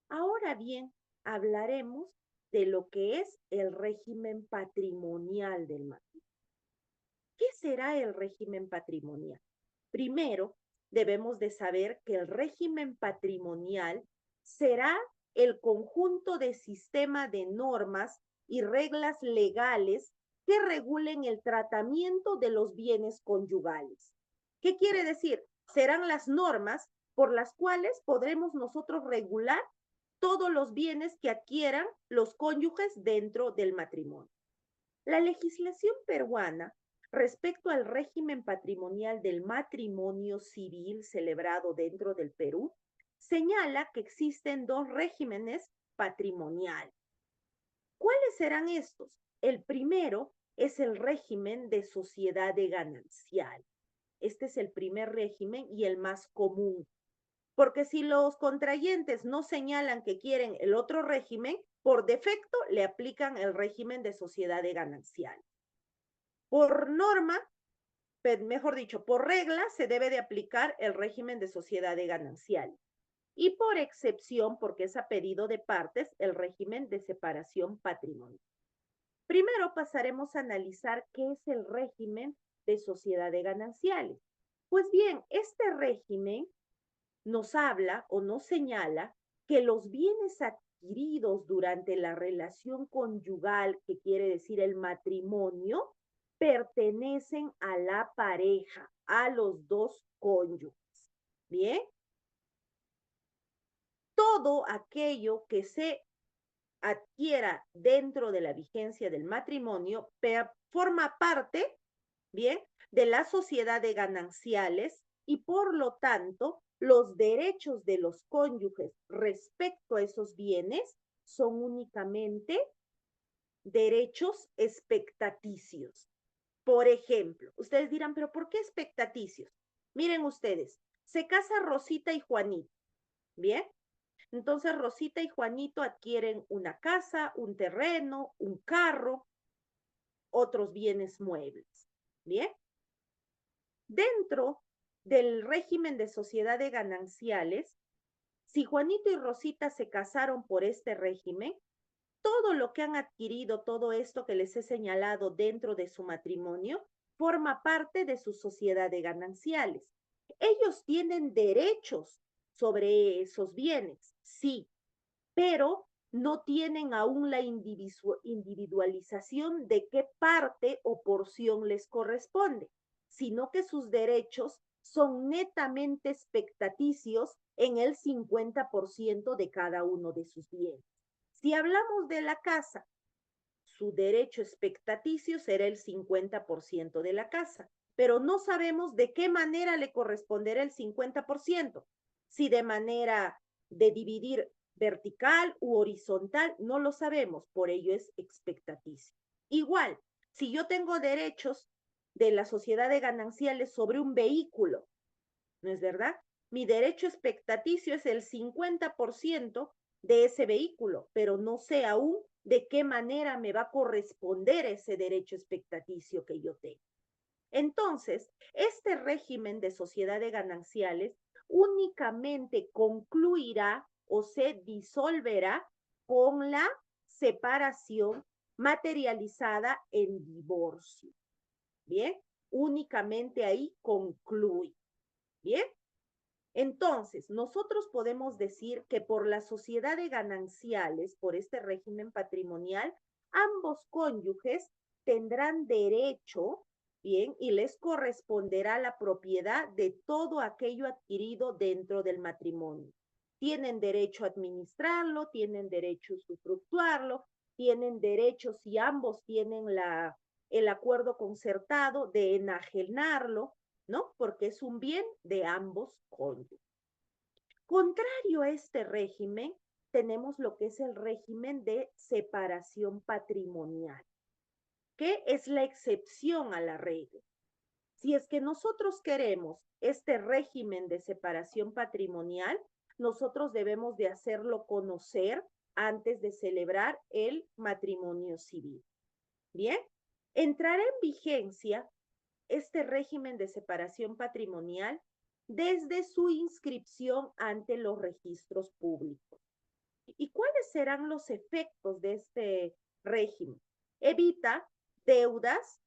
Ahora bien, hablaremos de lo que es el régimen patrimonial del matrimonio. ¿Qué será el régimen patrimonial? Primero, debemos de saber que el régimen patrimonial será el conjunto de sistema de normas y reglas legales que regulen el tratamiento de los bienes conyugales. ¿Qué quiere decir? Serán las normas por las cuales podremos nosotros regular todos los bienes que adquieran los cónyuges dentro del matrimonio. La legislación peruana respecto al régimen patrimonial del matrimonio civil celebrado dentro del Perú, señala que existen dos regímenes patrimoniales. ¿Cuáles serán estos? El primero es el régimen de sociedad de ganancial. Este es el primer régimen y el más común. Porque si los contrayentes no señalan que quieren el otro régimen, por defecto le aplican el régimen de sociedad de ganancial. Por norma, mejor dicho, por regla, se debe de aplicar el régimen de sociedad de ganancial. Y por excepción, porque es a pedido de partes, el régimen de separación patrimonial. Primero pasaremos a analizar qué es el régimen de sociedad de gananciales. Pues bien, este régimen nos habla o nos señala que los bienes adquiridos durante la relación conyugal, que quiere decir el matrimonio, pertenecen a la pareja, a los dos cónyuges. ¿Bien? Todo aquello que se adquiera dentro de la vigencia del matrimonio forma parte, ¿bien?, de la sociedad de gananciales y por lo tanto los derechos de los cónyuges respecto a esos bienes son únicamente derechos expectaticios. Por ejemplo, ustedes dirán, pero ¿por qué expectaticios? Miren ustedes, se casa Rosita y Juanito, ¿bien? Entonces Rosita y Juanito adquieren una casa, un terreno, un carro, otros bienes muebles, ¿bien? Dentro del régimen de sociedad de gananciales, si Juanito y Rosita se casaron por este régimen, todo lo que han adquirido, todo esto que les he señalado dentro de su matrimonio, forma parte de su sociedad de gananciales. Ellos tienen derechos sobre esos bienes, sí, pero no tienen aún la individualización de qué parte o porción les corresponde, sino que sus derechos son netamente expectaticios en el 50% de cada uno de sus bienes. Si hablamos de la casa, su derecho expectaticio será el 50% de la casa, pero no sabemos de qué manera le corresponderá el 50%, si de manera de dividir vertical u horizontal, no lo sabemos, por ello es expectaticio. Igual, si yo tengo derechos de la sociedad de gananciales sobre un vehículo, ¿no es verdad? Mi derecho expectaticio es el 50% de ese vehículo, pero no sé aún de qué manera me va a corresponder ese derecho expectaticio que yo tengo. Entonces, este régimen de sociedad de gananciales únicamente concluirá o se disolverá con la separación materializada en divorcio. ¿Bien? Únicamente ahí concluye. ¿Bien? Entonces, nosotros podemos decir que por la sociedad de gananciales, por este régimen patrimonial, ambos cónyuges tendrán derecho, bien, y les corresponderá la propiedad de todo aquello adquirido dentro del matrimonio. Tienen derecho a administrarlo, tienen derecho a usufructuarlo, tienen derecho, si ambos tienen el acuerdo concertado, de enajenarlo, ¿no? Porque es un bien de ambos cónyuges. Contrario a este régimen, tenemos lo que es el régimen de separación patrimonial, que es la excepción a la regla. Si es que nosotros queremos este régimen de separación patrimonial, nosotros debemos de hacerlo conocer antes de celebrar el matrimonio civil. Bien, entrará en vigencia este régimen de separación patrimonial desde su inscripción ante los registros públicos. ¿Y cuáles serán los efectos de este régimen? Evita deudas,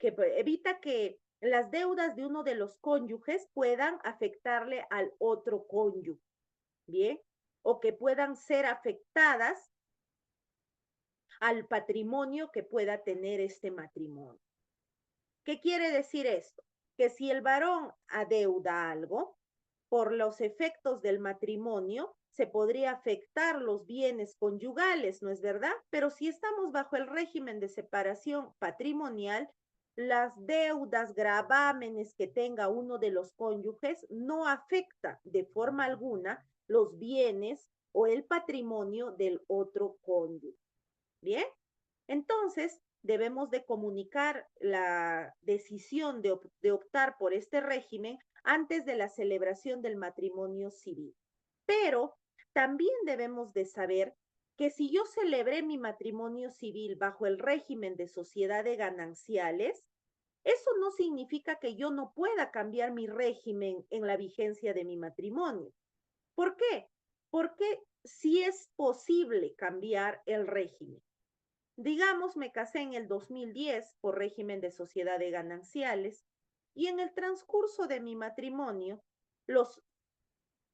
evita que las deudas de uno de los cónyuges puedan afectarle al otro cónyuge, ¿bien? O que puedan ser afectadas al patrimonio que pueda tener este matrimonio. ¿Qué quiere decir esto? Que si el varón adeuda algo, por los efectos del matrimonio, se podría afectar los bienes conyugales, ¿no es verdad? Pero si estamos bajo el régimen de separación patrimonial, las deudas, gravámenes que tenga uno de los cónyuges no afecta de forma alguna los bienes o el patrimonio del otro cónyuge. ¿Bien? Entonces, debemos de comunicar la decisión de optar por este régimen antes de la celebración del matrimonio civil. Pero también debemos de saber que si yo celebré mi matrimonio civil bajo el régimen de sociedad de gananciales, eso no significa que yo no pueda cambiar mi régimen en la vigencia de mi matrimonio. ¿Por qué? Porque sí es posible cambiar el régimen. Digamos, me casé en el 2010 por régimen de sociedad de gananciales y en el transcurso de mi matrimonio,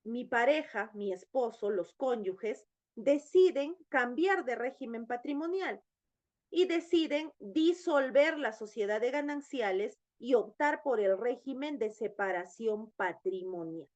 mi pareja, mi esposo, los cónyuges, deciden cambiar de régimen patrimonial y deciden disolver la sociedad de gananciales y optar por el régimen de separación patrimonial.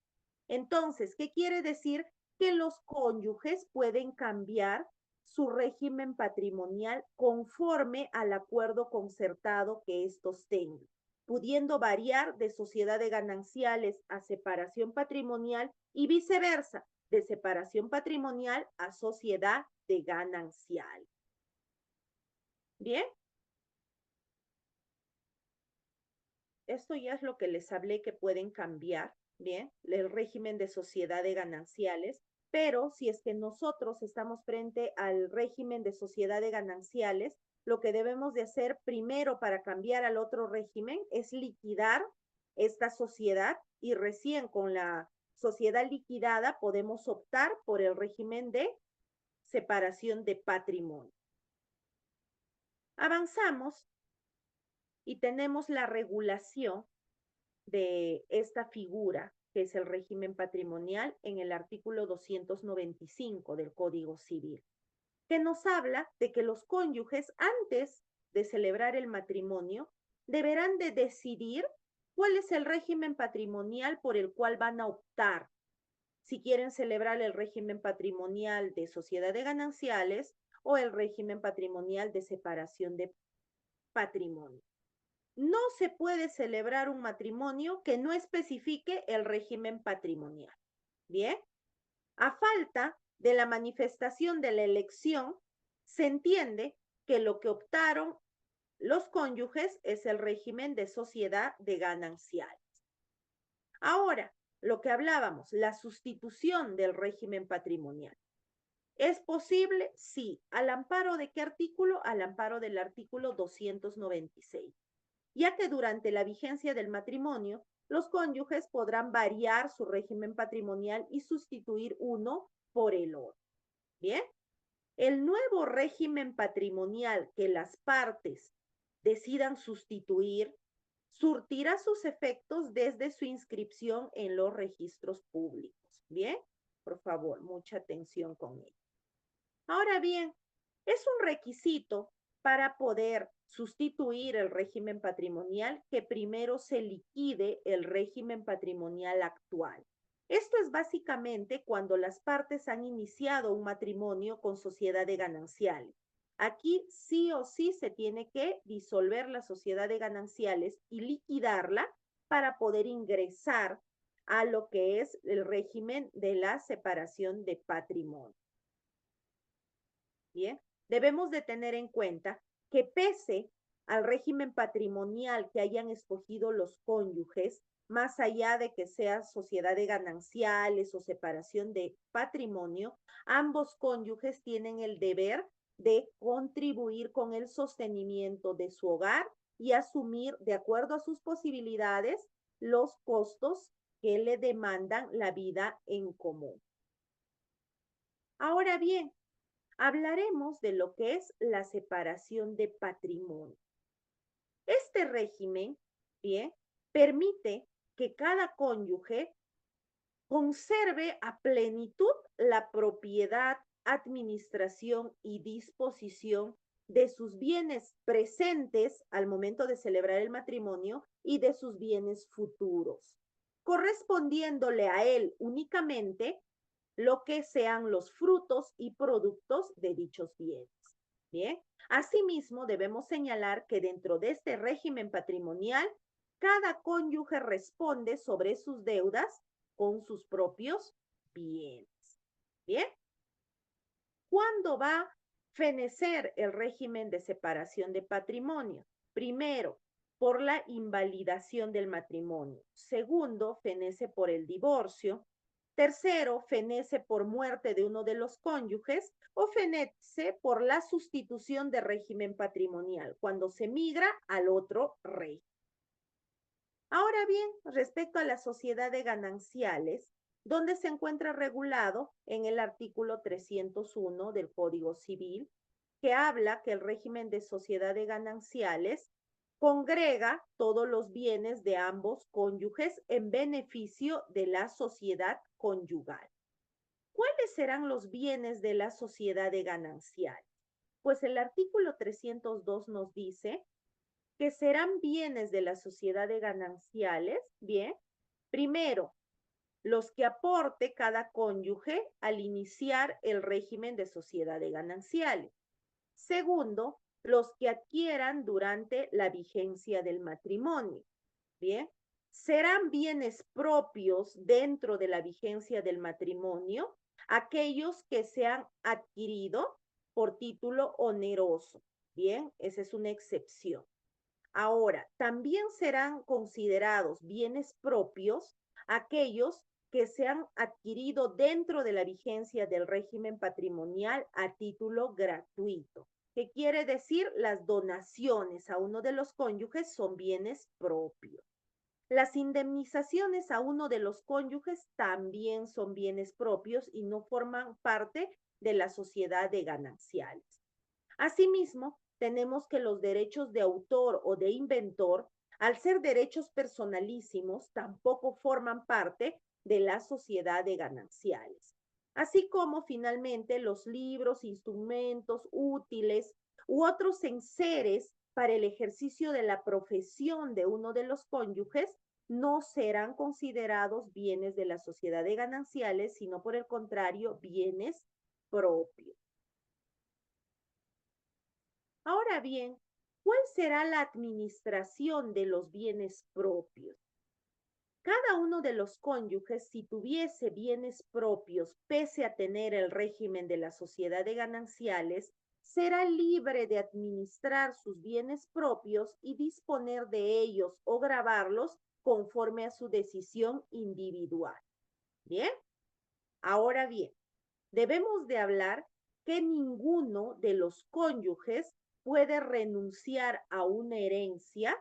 Entonces, ¿qué quiere decir? Que los cónyuges pueden cambiar su régimen patrimonial conforme al acuerdo concertado que estos tengan, pudiendo variar de sociedad de gananciales a separación patrimonial y viceversa, de separación patrimonial a sociedad de ganancial. Bien, esto ya es lo que les hablé que pueden cambiar, bien, el régimen de sociedad de gananciales, pero si es que nosotros estamos frente al régimen de sociedad de gananciales, lo que debemos de hacer primero para cambiar al otro régimen es liquidar esta sociedad y recién con la sociedad liquidada podemos optar por el régimen de separación de patrimonio. Avanzamos y tenemos la regulación de esta figura, que es el régimen patrimonial, en el artículo 295 del Código Civil, que nos habla de que los cónyuges, antes de celebrar el matrimonio, deberán de decidir cuál es el régimen patrimonial por el cual van a optar. Si quieren celebrar el régimen patrimonial de sociedad de gananciales o el régimen patrimonial de separación de patrimonio. No se puede celebrar un matrimonio que no especifique el régimen patrimonial. Bien, a falta de la manifestación de la elección, se entiende que lo que optaron los cónyuges es el régimen de sociedad de gananciales. Ahora, lo que hablábamos, la sustitución del régimen patrimonial. ¿Es posible? Sí. ¿Al amparo de qué artículo? Al amparo del artículo 296. Ya que durante la vigencia del matrimonio, los cónyuges podrán variar su régimen patrimonial y sustituir uno por el otro. Bien. El nuevo régimen patrimonial que las partes decidan sustituir surtirá sus efectos desde su inscripción en los registros públicos. Bien, por favor, mucha atención con ello. Ahora bien, es un requisito para poder sustituir el régimen patrimonial que primero se liquide el régimen patrimonial actual. Esto es básicamente cuando las partes han iniciado un matrimonio con sociedad de gananciales. Aquí sí o sí se tiene que disolver la sociedad de gananciales y liquidarla para poder ingresar a lo que es el régimen de la separación de patrimonio. Bien, debemos de tener en cuenta que pese al régimen patrimonial que hayan escogido los cónyuges, más allá de que sea sociedad de gananciales o separación de patrimonio, ambos cónyuges tienen el deber de contribuir con el sostenimiento de su hogar y asumir, de acuerdo a sus posibilidades, los costos que le demandan la vida en común. Ahora bien, hablaremos de lo que es la separación de patrimonio. Este régimen, bien, permite que cada cónyuge conserve a plenitud la propiedad, administración y disposición de sus bienes presentes al momento de celebrar el matrimonio y de sus bienes futuros, correspondiéndole a él únicamente lo que sean los frutos y productos de dichos bienes. Bien, asimismo debemos señalar que dentro de este régimen patrimonial, cada cónyuge responde sobre sus deudas con sus propios bienes. Bien, ¿cuándo va a fenecer el régimen de separación de patrimonio? Primero, por la invalidación del matrimonio. Segundo, fenece por el divorcio. Tercero, fenece por muerte de uno de los cónyuges o fenece por la sustitución de régimen patrimonial, cuando se migra al otro régimen. Ahora bien, respecto a la sociedad de gananciales, donde se encuentra regulado en el artículo 301 del Código Civil, que habla que el régimen de sociedad de gananciales congrega todos los bienes de ambos cónyuges en beneficio de la sociedad conyugal. ¿Cuáles serán los bienes de la sociedad de gananciales? Pues el artículo 302 nos dice que serán bienes de la sociedad de gananciales, bien, primero, los que aporte cada cónyuge al iniciar el régimen de sociedad de gananciales. Segundo, los que adquieran durante la vigencia del matrimonio. Bien, serán bienes propios dentro de la vigencia del matrimonio aquellos que se han adquirido por título oneroso. Bien, esa es una excepción. Ahora, también serán considerados bienes propios aquellos que se han adquirido dentro de la vigencia del régimen patrimonial a título gratuito. ¿Qué quiere decir? Las donaciones a uno de los cónyuges son bienes propios. Las indemnizaciones a uno de los cónyuges también son bienes propios y no forman parte de la sociedad de gananciales. Asimismo, tenemos que los derechos de autor o de inventor, al ser derechos personalísimos, tampoco forman parte de la sociedad de gananciales. Así como finalmente los libros, instrumentos, útiles u otros enseres para el ejercicio de la profesión de uno de los cónyuges no serán considerados bienes de la sociedad de gananciales, sino por el contrario, bienes propios. Ahora bien, ¿cuál será la administración de los bienes propios? cada uno de los cónyuges, si tuviese bienes propios, pese a tener el régimen de la sociedad de gananciales, será libre de administrar sus bienes propios y disponer de ellos o gravarlos conforme a su decisión individual. ¿Bien? Ahora bien, debemos de hablar que ninguno de los cónyuges puede renunciar a una herencia,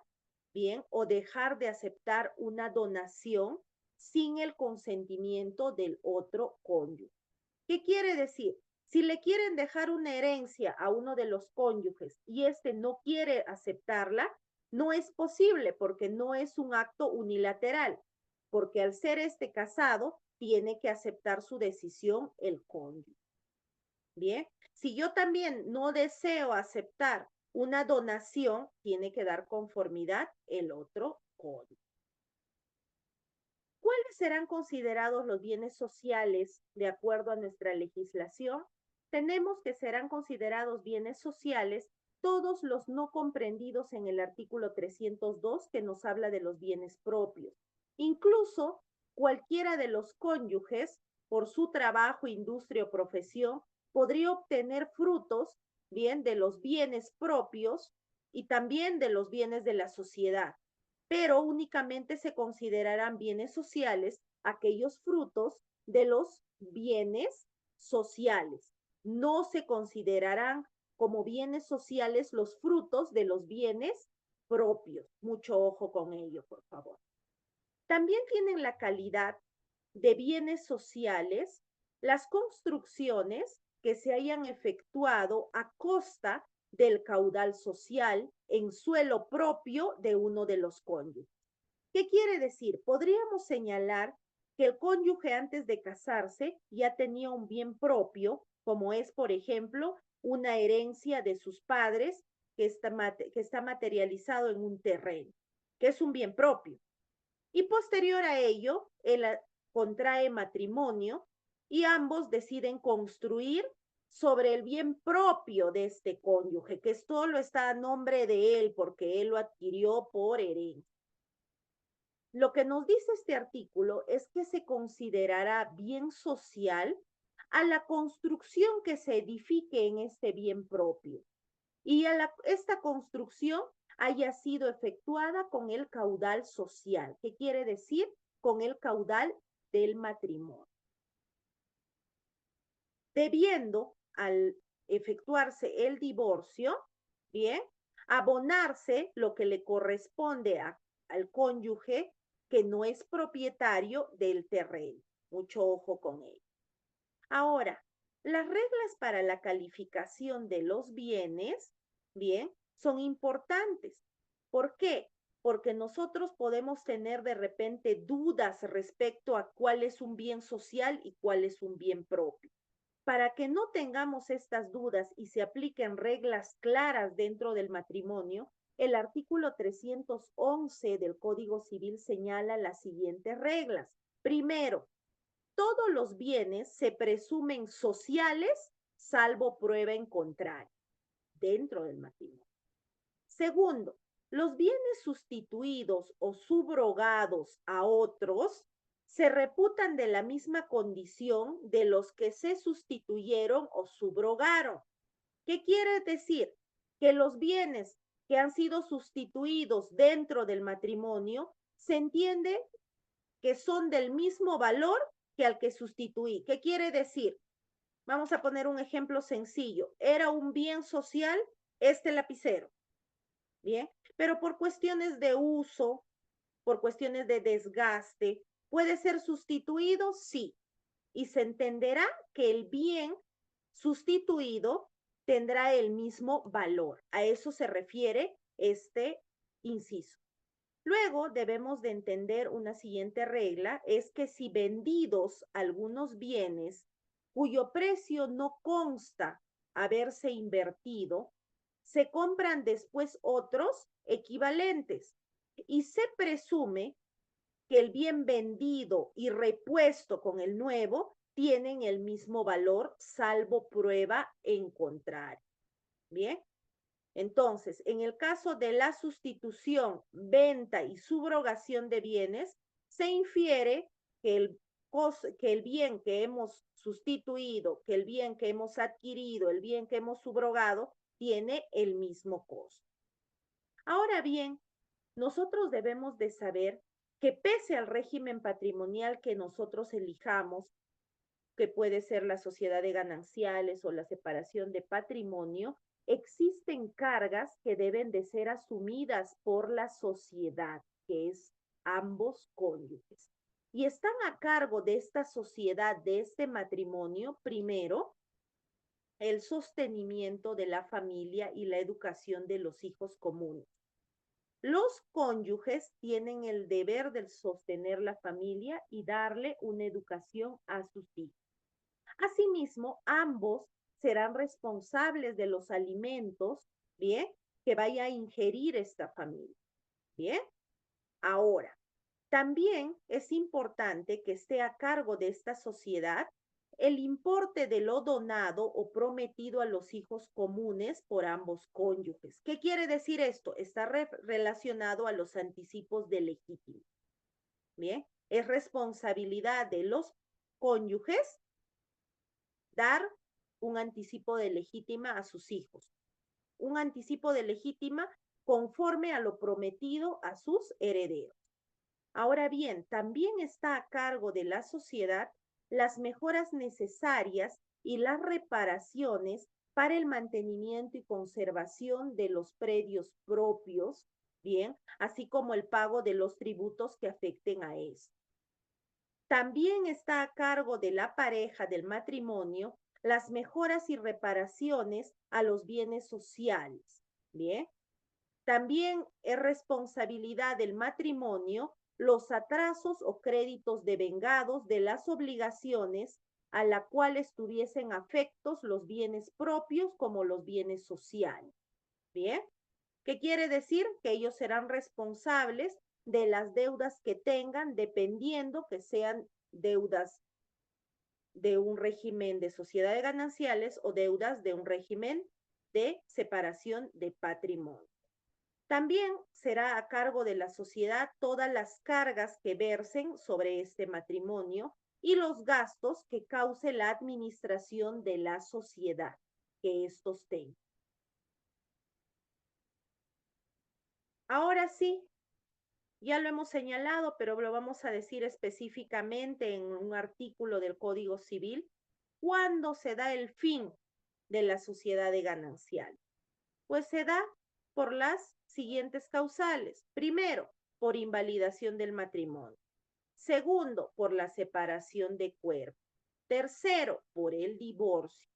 bien, o dejar de aceptar una donación sin el consentimiento del otro cónyuge. ¿Qué quiere decir? Si le quieren dejar una herencia a uno de los cónyuges y éste no quiere aceptarla, no es posible porque no es un acto unilateral, porque al ser este casado, tiene que aceptar su decisión el cónyuge. Bien, si yo también no deseo aceptar una donación, tiene que dar conformidad el otro cónyuge. ¿Cuáles serán considerados los bienes sociales de acuerdo a nuestra legislación? Tenemos que serán considerados bienes sociales todos los no comprendidos en el artículo 302 que nos habla de los bienes propios. Incluso cualquiera de los cónyuges, por su trabajo, industria o profesión, podría obtener frutos, bien, de los bienes propios y también de los bienes de la sociedad, pero únicamente se considerarán bienes sociales aquellos frutos de los bienes sociales. No se considerarán como bienes sociales los frutos de los bienes propios. Mucho ojo con ello, por favor. También tienen la calidad de bienes sociales las construcciones que se hayan efectuado a costa del caudal social en suelo propio de uno de los cónyuges. ¿Qué quiere decir? Podríamos señalar que el cónyuge antes de casarse ya tenía un bien propio, como es, por ejemplo, una herencia de sus padres que está materializado en un terreno, que es un bien propio. Y posterior a ello, él contrae matrimonio y ambos deciden construir sobre el bien propio de este cónyuge, que solo está a nombre de él porque él lo adquirió por herencia. Lo que nos dice este artículo es que se considerará bien social a la construcción que se edifique en este bien propio y esta construcción haya sido efectuada con el caudal social. ¿Qué quiere decir? Con el caudal del matrimonio. Debiendo, al efectuarse el divorcio, bien, abonarse lo que le corresponde al cónyuge que no es propietario del terreno. Mucho ojo con ello. Ahora, las reglas para la calificación de los bienes, bien, son importantes. ¿Por qué? Porque nosotros podemos tener de repente dudas respecto a cuál es un bien social y cuál es un bien propio. Para que no tengamos estas dudas y se apliquen reglas claras dentro del matrimonio, el artículo 311 del Código Civil señala las siguientes reglas. Primero, todos los bienes se presumen sociales, salvo prueba en contrario, dentro del matrimonio. Segundo, los bienes sustituidos o subrogados a otros se reputan de la misma condición de los que se sustituyeron o subrogaron. ¿Qué quiere decir? Que los bienes que han sido sustituidos dentro del matrimonio se entiende que son del mismo valor que al que sustituí. ¿Qué quiere decir? Vamos a poner un ejemplo sencillo. Era un bien social este lapicero, ¿bien? Pero por cuestiones de uso, por cuestiones de desgaste, ¿puede ser sustituido? Sí. Y se entenderá que el bien sustituido tendrá el mismo valor. A eso se refiere este inciso. Luego debemos de entender una siguiente regla, es que si vendidos algunos bienes cuyo precio no consta haberse invertido, se compran después otros equivalentes y se presume que el bien vendido y repuesto con el nuevo tienen el mismo valor, salvo prueba en contrario. Bien. Entonces, en el caso de la sustitución, venta y subrogación de bienes, se infiere que el bien que hemos sustituido, que el bien que hemos adquirido, el bien que hemos subrogado, tiene el mismo costo. Ahora bien, nosotros debemos de saber que pese al régimen patrimonial que nosotros elijamos, que puede ser la sociedad de gananciales o la separación de patrimonio, existen cargas que deben de ser asumidas por la sociedad, que es ambos cónyuges. Y están a cargo de esta sociedad, de este matrimonio, primero, el sostenimiento de la familia y la educación de los hijos comunes. Los cónyuges tienen el deber de sostener la familia y darle una educación a sus hijos. Asimismo, ambos serán responsables de los alimentos, ¿bien? Que vaya a ingerir esta familia, ¿bien? Ahora, también es importante que esté a cargo de esta sociedad el importe de lo donado o prometido a los hijos comunes por ambos cónyuges. ¿Qué quiere decir esto? Está relacionado a los anticipos de legítimo. Bien, es responsabilidad de los cónyuges dar un anticipo de legítima a sus hijos. Un anticipo de legítima conforme a lo prometido a sus herederos. Ahora bien, también está a cargo de la sociedad las mejoras necesarias y las reparaciones para el mantenimiento y conservación de los predios propios, bien, así como el pago de los tributos que afecten a esto. También está a cargo de la pareja del matrimonio las mejoras y reparaciones a los bienes sociales, bien. También es responsabilidad del matrimonio los atrasos o créditos devengados de las obligaciones a la cual estuviesen afectos los bienes propios como los bienes sociales. ¿Bien? ¿Qué quiere decir? Que ellos serán responsables de las deudas que tengan, dependiendo que sean deudas de un régimen de sociedad de gananciales o deudas de un régimen de separación de patrimonio. También será a cargo de la sociedad todas las cargas que versen sobre este matrimonio y los gastos que cause la administración de la sociedad que estos tengan. Ahora sí, ya lo hemos señalado, pero lo vamos a decir específicamente en un artículo del Código Civil, ¿cuándo se da el fin de la sociedad de ganancial? Pues se da por las siguientes causales. Primero, por invalidación del matrimonio. Segundo, por la separación de cuerpo. Tercero, por el divorcio.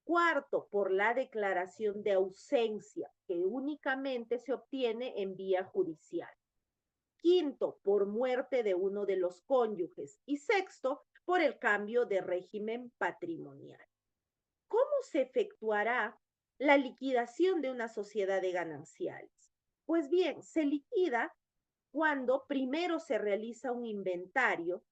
Cuarto, por la declaración de ausencia, que únicamente se obtiene en vía judicial. Quinto, por muerte de uno de los cónyuges. Y sexto, por el cambio de régimen patrimonial. ¿Cómo se efectuará la liquidación de una sociedad de gananciales? Pues bien, se liquida cuando primero se realiza un inventario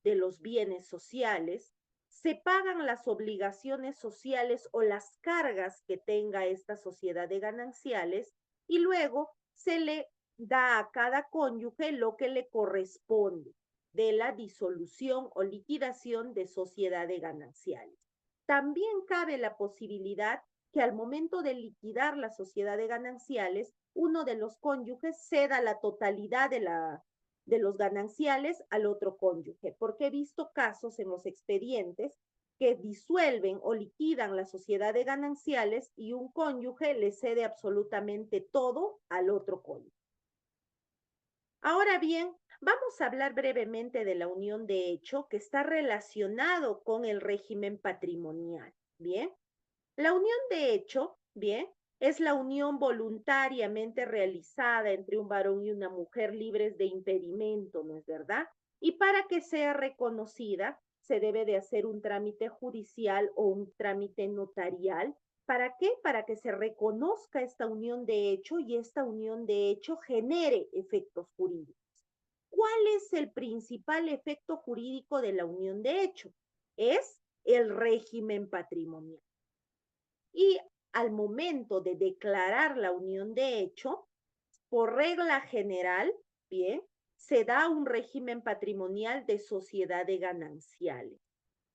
de los bienes sociales, se pagan las obligaciones sociales o las cargas que tenga esta sociedad de gananciales y luego se le da a cada cónyuge lo que le corresponde de la disolución o liquidación de sociedad de gananciales. También cabe la posibilidad que al momento de liquidar la sociedad de gananciales, uno de los cónyuges ceda la totalidad de los gananciales al otro cónyuge, porque he visto casos en los expedientes que disuelven o liquidan la sociedad de gananciales y un cónyuge le cede absolutamente todo al otro cónyuge. Ahora bien, vamos a hablar brevemente de la unión de hecho que está relacionado con el régimen patrimonial. Bien, la unión de hecho, bien, es la unión voluntariamente realizada entre un varón y una mujer libres de impedimento, ¿no es verdad? Y para que sea reconocida, se debe de hacer un trámite judicial o un trámite notarial. ¿Para qué? Para que se reconozca esta unión de hecho y esta unión de hecho genere efectos jurídicos. ¿Cuál es el principal efecto jurídico de la unión de hecho? Es el régimen patrimonial. Y al momento de declarar la unión de hecho, por regla general, bien, se da un régimen patrimonial de sociedad de gananciales.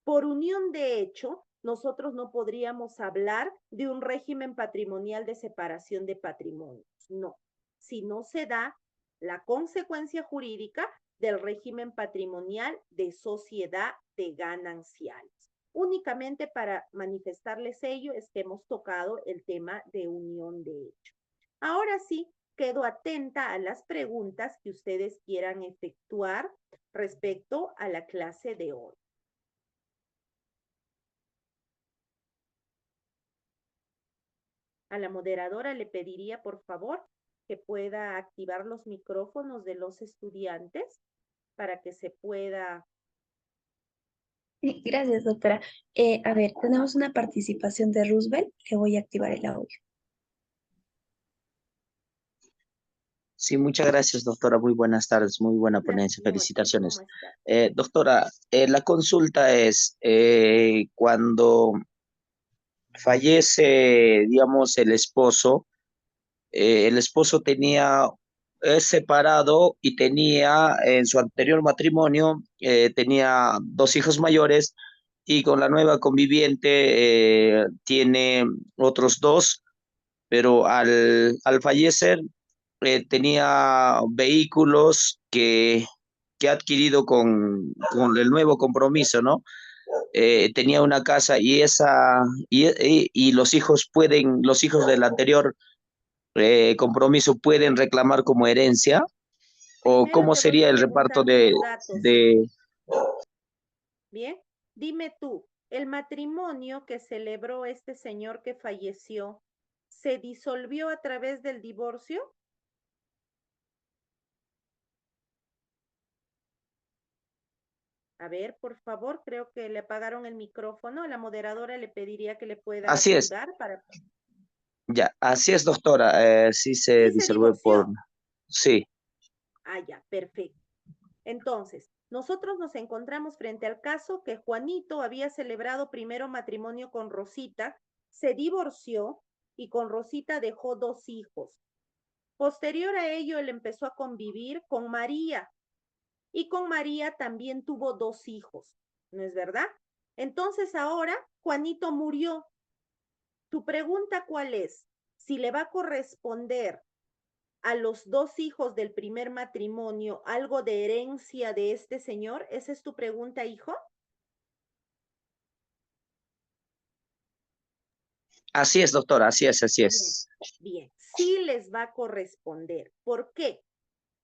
Por unión de hecho, nosotros no podríamos hablar de un régimen patrimonial de separación de patrimonios, no. Si no se da la consecuencia jurídica del régimen patrimonial de sociedad de gananciales. Únicamente para manifestarles ello es que hemos tocado el tema de unión de hecho. Ahora sí, quedo atenta a las preguntas que ustedes quieran efectuar respecto a la clase de hoy. A la moderadora le pediría, por favor, que pueda activar los micrófonos de los estudiantes para que se pueda... Sí, gracias, doctora. A ver, tenemos una participación de Roosevelt. Le voy a activar el audio. Sí, muchas gracias, doctora. Muy buenas tardes, muy buena Buenas ponencia. noches, Felicitaciones. ¿cómo está? Doctora, la consulta es, cuando fallece, digamos, el esposo tenía, es separado y tenía, en su anterior matrimonio, tenía dos hijos mayores y con la nueva conviviente tiene otros dos, pero al fallecer tenía vehículos que ha adquirido con el nuevo compromiso, ¿no? Tenía una casa y y los hijos del anterior compromiso pueden reclamar como herencia, o Primero cómo te voy sería a el reparto preguntar tus datos. Bien, dime tú, ¿el matrimonio que celebró este señor que falleció se disolvió a través del divorcio? A ver, por favor, creo que le apagaron el micrófono. A la moderadora le pediría que le pueda Así es, activar para... ya, así es, doctora. Sí se Sí se disolvió por, divorció. sí, Ah, ya, perfecto. Entonces, nosotros nos encontramos frente al caso que Juanito había celebrado primero matrimonio con Rosita, se divorció y con Rosita dejó dos hijos. Posterior a ello, él empezó a convivir con María y con María también tuvo dos hijos, ¿no es verdad? Entonces ahora Juanito murió. Tu pregunta, ¿cuál es? Si le va a corresponder a los dos hijos del primer matrimonio algo de herencia de este señor? ¿Esa es tu pregunta, hijo? así es, doctora, así es, así Bien, es. bien. Sí les va a corresponder. ¿Por qué?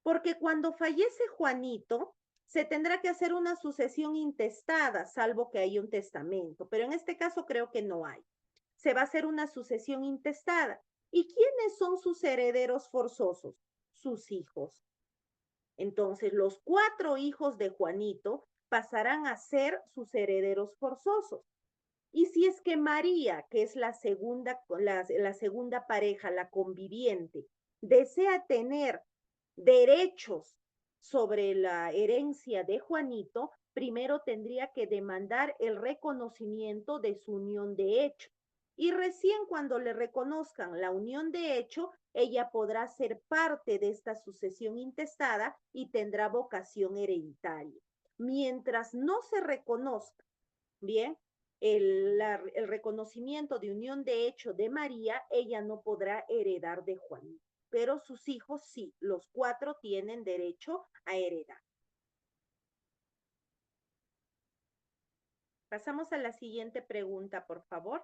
Porque cuando fallece Juanito, se tendrá que hacer una sucesión intestada, salvo que haya un testamento, pero en este caso creo que no hay. Se va a hacer una sucesión intestada. ¿Y quiénes son sus herederos forzosos? Sus hijos. Entonces, los 4 hijos de Juanito pasarán a ser sus herederos forzosos. Y si es que María, que es la segunda pareja, la conviviente, desea tener derechos sobre la herencia de Juanito, primero tendría que demandar el reconocimiento de su unión de hecho. Y recién cuando le reconozcan la unión de hecho, ella podrá ser parte de esta sucesión intestada y tendrá vocación hereditaria. Mientras no se reconozca, bien, el reconocimiento de unión de hecho de María, ella no podrá heredar de Juanito, pero sus hijos sí, los 4 tienen derecho a heredar. Pasamos a la siguiente pregunta, por favor.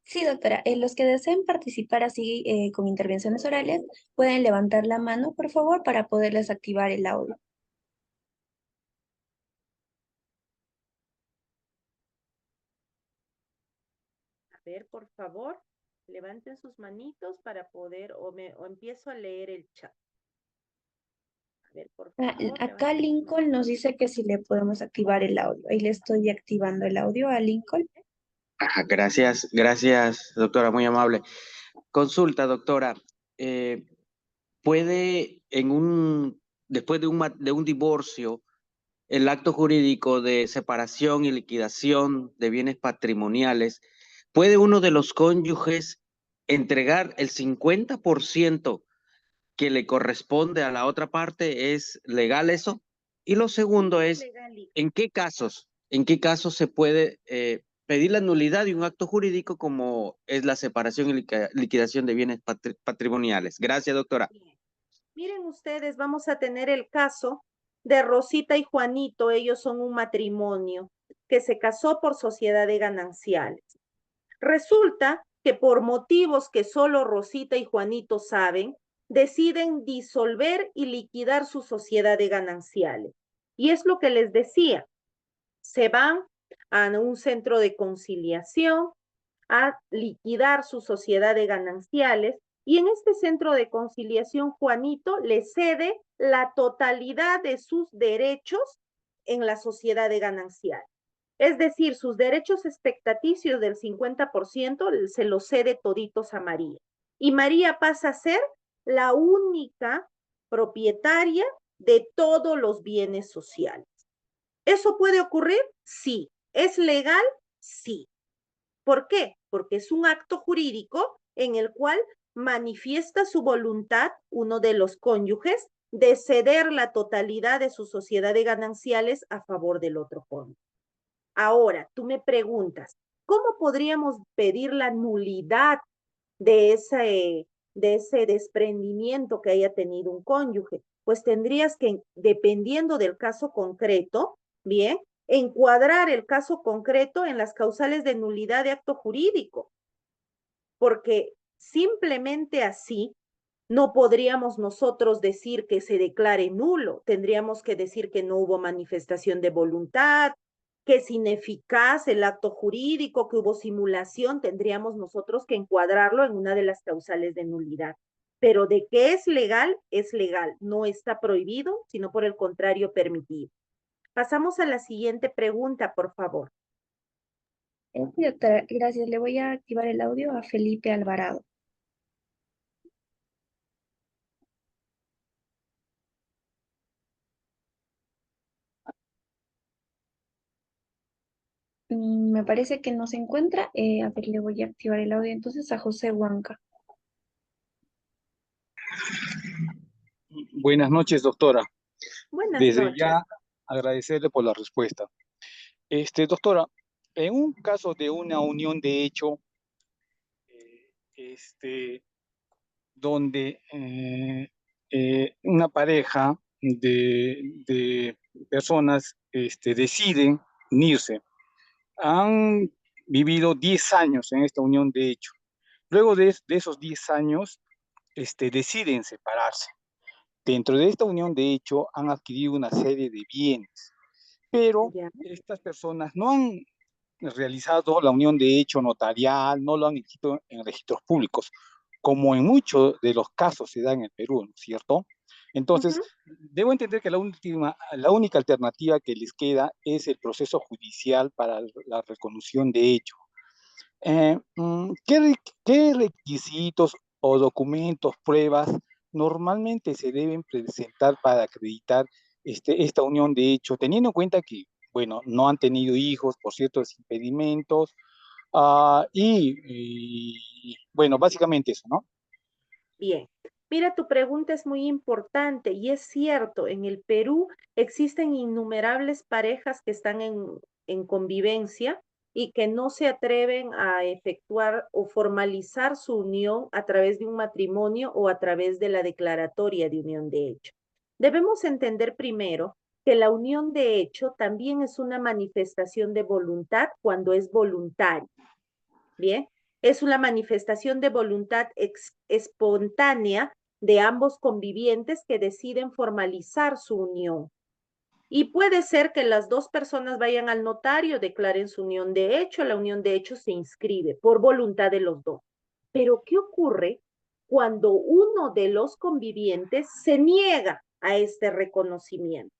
Sí, doctora. Los que deseen participar así con intervenciones orales pueden levantar la mano, por favor, para poderles activar el audio. A ver, por favor, levanten sus manitos para poder, o empiezo a leer el chat. A ver, por favor, Acá levanten sus Lincoln nos manitos. dice que si le podemos activar el audio. Ahí le estoy activando el audio a Lincoln. Gracias, gracias, doctora, muy amable. Consulta, doctora, eh, ¿puede después de un divorcio, el acto jurídico de separación y liquidación de bienes patrimoniales, puede uno de los cónyuges entregar el 50% que le corresponde a la otra parte, ¿es legal eso? Y lo segundo es, ¿en qué casos se puede pedir la nulidad de un acto jurídico como es la separación y liquidación de bienes patrimoniales? Gracias, doctora. Bien. Miren ustedes, vamos a tener el caso de Rosita y Juanito. Ellos son un matrimonio que se casó por sociedad de gananciales. Resulta que por motivos que solo Rosita y Juanito saben, deciden disolver y liquidar su sociedad de gananciales. Y es lo que les decía, se van a un centro de conciliación a liquidar su sociedad de gananciales y en este centro de conciliación Juanito le cede la totalidad de sus derechos en la sociedad de gananciales. Es decir, sus derechos expectaticios del 50% se los cede toditos a María. Y María pasa a ser la única propietaria de todos los bienes sociales. ¿Eso puede ocurrir? Sí. ¿Es legal? Sí. ¿Por qué? Porque es un acto jurídico en el cual manifiesta su voluntad uno de los cónyuges de ceder la totalidad de su sociedad de gananciales a favor del otro cónyuge. Ahora, tú me preguntas, ¿cómo podríamos pedir la nulidad de ese desprendimiento que haya tenido un cónyuge? Pues tendrías que, dependiendo del caso concreto, bien, encuadrar el caso concreto en las causales de nulidad de acto jurídico, porque simplemente así no podríamos nosotros decir que se declare nulo, tendríamos que decir que no hubo manifestación de voluntad, que es ineficaz el acto jurídico, que hubo simulación, tendríamos nosotros que encuadrarlo en una de las causales de nulidad. Pero de que es legal, no está prohibido, sino por el contrario permitido. Pasamos a la siguiente pregunta, por favor. Sí, doctora, gracias. Le voy a activar el audio a Felipe Alvarado. Me parece que no se encuentra. A ver, le voy a activar el audio entonces a José Huanca. Buenas noches, doctora. Buenas Desde noches. ya agradecerle por la respuesta. Doctora, en un caso de una unión de hecho, donde una pareja de personas deciden unirse, han vivido 10 años en esta unión de hecho. Luego de esos 10 años, deciden separarse. Dentro de esta unión de hecho han adquirido una serie de bienes, pero Ya. estas personas no han realizado la unión de hecho notarial, no lo han inscrito en registros públicos, como en muchos de los casos se da en el Perú, ¿no es cierto? Entonces, debo entender que la única alternativa que les queda es el proceso judicial para la reconstrucción de hecho. ¿Qué requisitos o documentos, pruebas normalmente se deben presentar para acreditar esta unión de hecho, teniendo en cuenta que, bueno, no han tenido hijos por ciertos impedimentos, bueno, básicamente eso, ¿no? Bien. Mira, tu pregunta es muy importante y es cierto, en el Perú existen innumerables parejas que están en convivencia y que no se atreven a efectuar o formalizar su unión a través de un matrimonio o a través de la declaratoria de unión de hecho. Debemos entender primero que la unión de hecho también es una manifestación de voluntad cuando es voluntaria. Bien, es una manifestación de voluntad espontánea de ambos convivientes que deciden formalizar su unión. Y puede ser que las dos personas vayan al notario, declaren su unión de hecho, la unión de hecho se inscribe por voluntad de los dos. Pero ¿qué ocurre cuando uno de los convivientes se niega a este reconocimiento?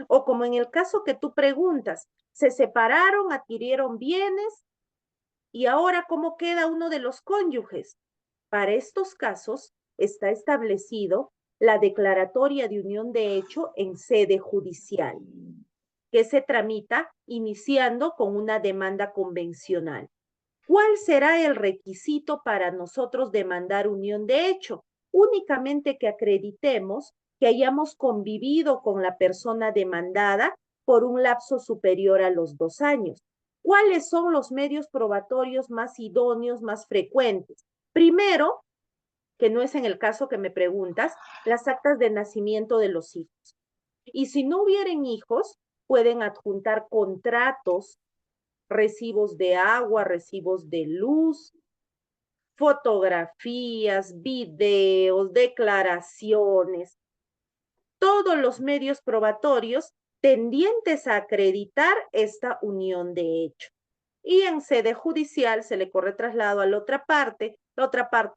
O como en el caso que tú preguntas, se separaron, adquirieron bienes, ¿y ahora cómo queda uno de los cónyuges? Para estos casos está establecido la declaratoria de unión de hecho en sede judicial, que se tramita iniciando con una demanda convencional. ¿Cuál será el requisito para nosotros demandar unión de hecho? únicamente que acreditemos que hayamos convivido con la persona demandada por un lapso superior a los 2 años. ¿Cuáles son los medios probatorios más idóneos, más frecuentes? Primero, que no es en el caso que me preguntas, las actas de nacimiento de los hijos. Y si no hubieran hijos, pueden adjuntar contratos, recibos de agua, recibos de luz, fotografías, videos, declaraciones, todos los medios probatorios tendientes a acreditar esta unión de hecho. Y en sede judicial se le corre traslado a la otra parte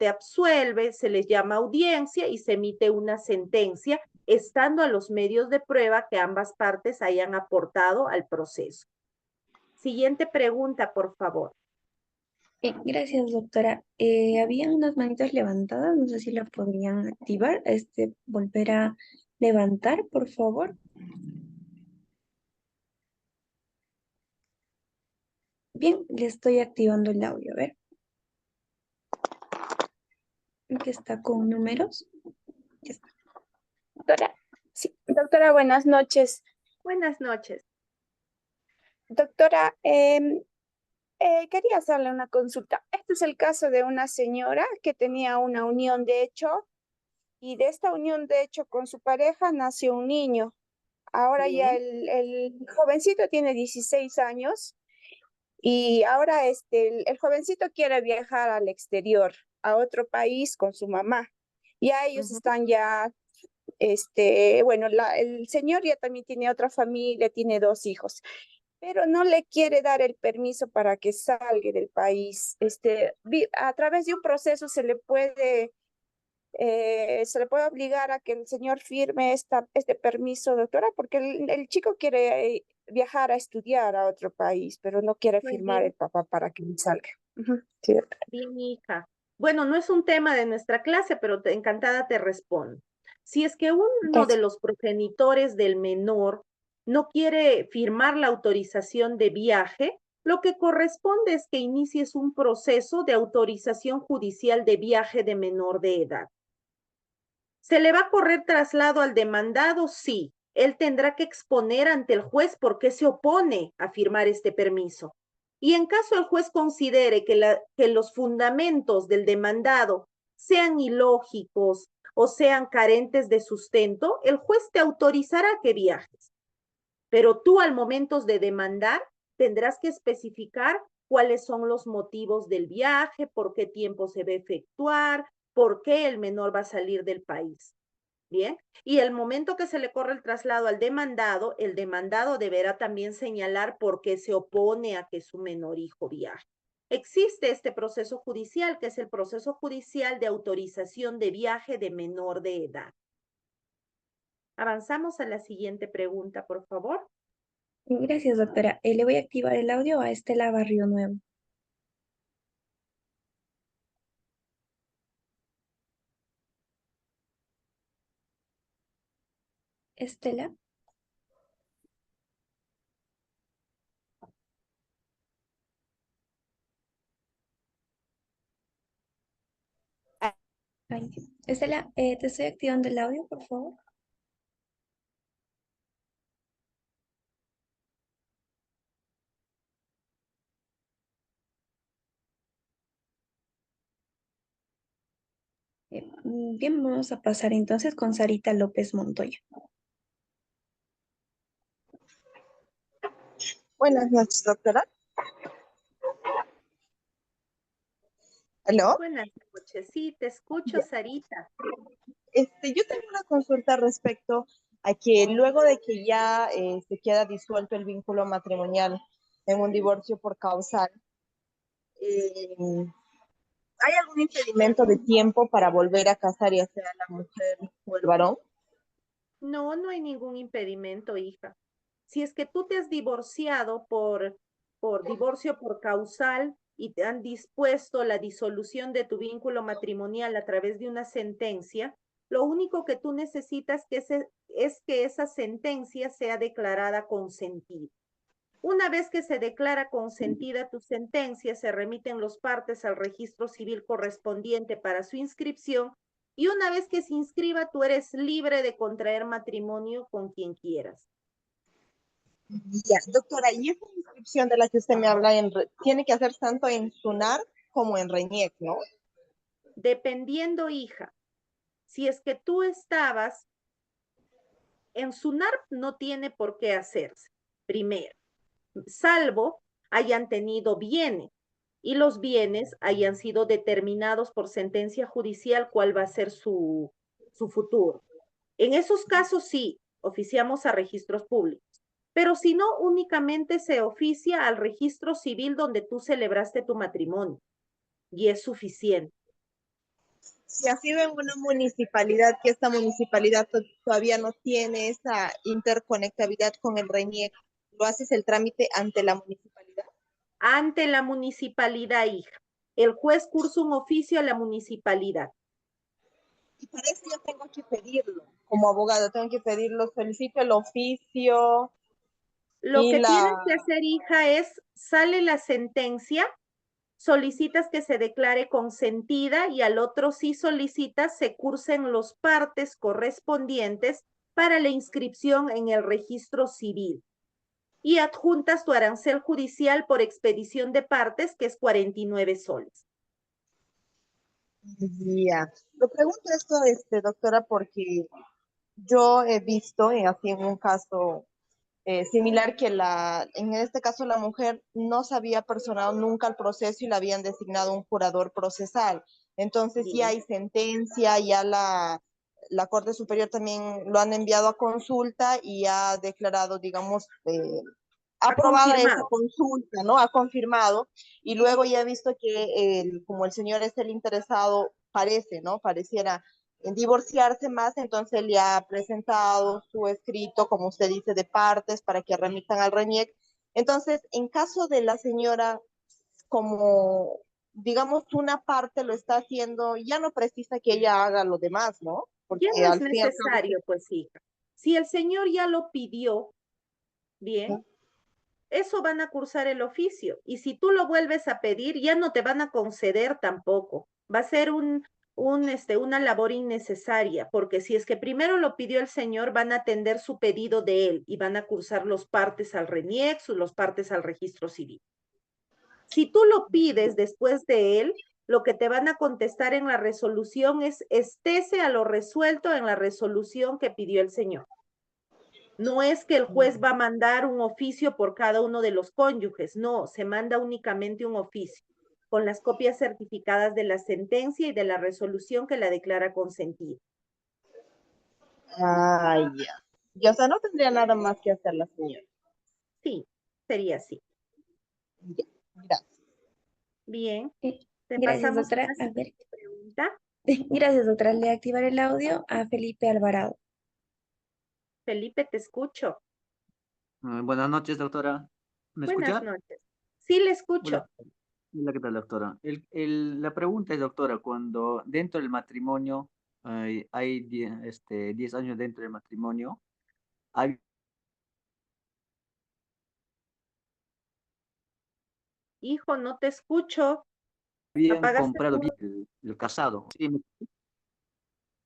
absuelve, se les llama audiencia y se emite una sentencia, estando a los medios de prueba que ambas partes hayan aportado al proceso. Siguiente pregunta, por favor. Gracias, doctora. Habían unas manitas levantadas, no sé si la podrían activar, volver a levantar, por favor. Bien, le estoy activando el audio, a ver. Que está con números. Ya está. Doctora, sí, doctora, buenas noches. Buenas noches. Doctora, quería hacerle una consulta. Este es el caso de una señora que tenía una unión de hecho y de esta unión de hecho con su pareja nació un niño. Ahora ya el jovencito tiene 16 años y ahora el jovencito quiere viajar al exterior, a otro país con su mamá. Ya ellos están ya bueno, el señor ya también tiene otra familia, tiene 2 hijos, pero no le quiere dar el permiso para que salga del país. A través de un proceso se le puede obligar a que el señor firme este permiso, doctora, porque el chico quiere viajar a estudiar a otro país, pero no quiere Muy firmar bien. el papá para que salga. Sí, doctora. Bien, hija. Bueno, no es un tema de nuestra clase, pero encantada te respondo. Si es que uno de Gracias. los progenitores del menor no quiere firmar la autorización de viaje, lo que corresponde es que inicies un proceso de autorización judicial de viaje de menor de edad. ¿Se le va a correr traslado al demandado? Sí. Él tendrá que exponer ante el juez por qué se opone a firmar este permiso. Y en caso el juez considere que los fundamentos del demandado sean ilógicos o sean carentes de sustento, el juez te autorizará que viajes. Pero tú al momento de demandar tendrás que especificar cuáles son los motivos del viaje, por qué tiempo se va a efectuar, por qué el menor va a salir del país. Bien, y el momento que se le corre el traslado al demandado, el demandado deberá también señalar por qué se opone a que su menor hijo viaje. Existe este proceso judicial, que es el proceso judicial de autorización de viaje de menor de edad. Avanzamos a la siguiente pregunta, por favor. Gracias, doctora. Le voy a activar el audio a Estela Barrio Nuevo. Estela. Ay, Estela, te estoy activando el audio, por favor. Bien, vamos a pasar entonces con Sarita López Montoya. Buenas noches, doctora. ¿Aló? Buenas noches. Sí, te escucho, Sarita. Yo tengo una consulta respecto a que luego de que ya se queda disuelto el vínculo matrimonial en un divorcio por causal, ¿hay algún impedimento de tiempo para volver a casar, ya sea la mujer o el varón? No, no hay ningún impedimento, hija. Si es que tú te has divorciado por divorcio por causal y te han dispuesto la disolución de tu vínculo matrimonial a través de una sentencia, lo único que tú necesitas es que esa sentencia sea declarada consentida. Una vez que se declara consentida tu sentencia, se remiten los partes al registro civil correspondiente para su inscripción Y una vez que se inscriba, tú eres libre de contraer matrimonio con quien quieras. Ya, doctora, y esa inscripción de la que usted me habla tiene que hacerse tanto en SUNAR como en RENIEC, ¿no? Dependiendo, hija, si es que tú estabas en SUNAR, no tiene por qué hacerse, primero, salvo hayan tenido bienes y los bienes hayan sido determinados por sentencia judicial cuál va a ser su futuro. En esos casos sí, oficiamos a registros públicos, pero si no, únicamente se oficia al registro civil donde tú celebraste tu matrimonio y es suficiente. Si ha sido en una municipalidad, que esta municipalidad todavía no tiene esa interconectividad con el RENIEC, ¿lo haces el trámite ante la municipalidad? Ante la municipalidad, hija. El juez cursa un oficio a la municipalidad. Y para eso yo tengo que pedirlo, como abogado, tengo que pedirlo, solicito el oficio. Lo que tienes que hacer, hija, es, sale la sentencia, solicitas que se declare consentida y al otro sí solicitas se cursen los partes correspondientes para la inscripción en el registro civil. Y adjuntas tu arancel judicial por expedición de partes, que es 49 soles. Ya, lo pregunto esto, doctora, porque yo he visto, así en un caso similar, que en este caso la mujer no se había personado nunca al proceso y le habían designado un curador procesal. Entonces ya hay sentencia, ya la Corte Superior también lo han enviado a consulta y ha declarado, digamos, aprobada esa consulta, ¿no? Ha confirmado, y luego ya he visto que como el señor es el interesado, parece, ¿no? Pareciera en divorciarse más, entonces él ya ha presentado su escrito, como usted dice, de partes para que remitan al RENIEC. Entonces, en caso de la señora, como digamos una parte lo está haciendo, ya no precisa que ella haga lo demás, ¿no? Porque Ya no es al fin y al cabo, necesario, pues, hija. Si el señor ya lo pidió, bien, eso van a cursar el oficio. Y si tú lo vuelves a pedir, ya no te van a conceder tampoco. Va a ser una labor innecesaria, porque si es que primero lo pidió el señor, van a atender su pedido de él y van a cursar los partes al RENIEC, los partes al registro civil. Si tú lo pides después de él, lo que te van a contestar en la resolución es estése a lo resuelto en la resolución que pidió el señor. No es que el juez va a mandar un oficio por cada uno de los cónyuges, no, se manda únicamente un oficio con las copias certificadas de la sentencia y de la resolución que la declara consentida. ya. Y, o sea, no tendría nada más que hacer la señora. Sí, sería así. Ya, gracias. Bien. Gracias, doctora. A ver. Pregunta. Gracias, doctora. Le activaré el audio a Felipe Alvarado. Felipe, te escucho. Buenas noches, doctora. ¿Me Buenas escucha? noches. Sí, le escucho. Hola. Hola, ¿qué tal, doctora? La pregunta es, doctora, cuando dentro del matrimonio hay 10 años dentro del matrimonio, hay Hijo, no te escucho. bien ¿Apagaste comprado tu... bien el casado. Sí,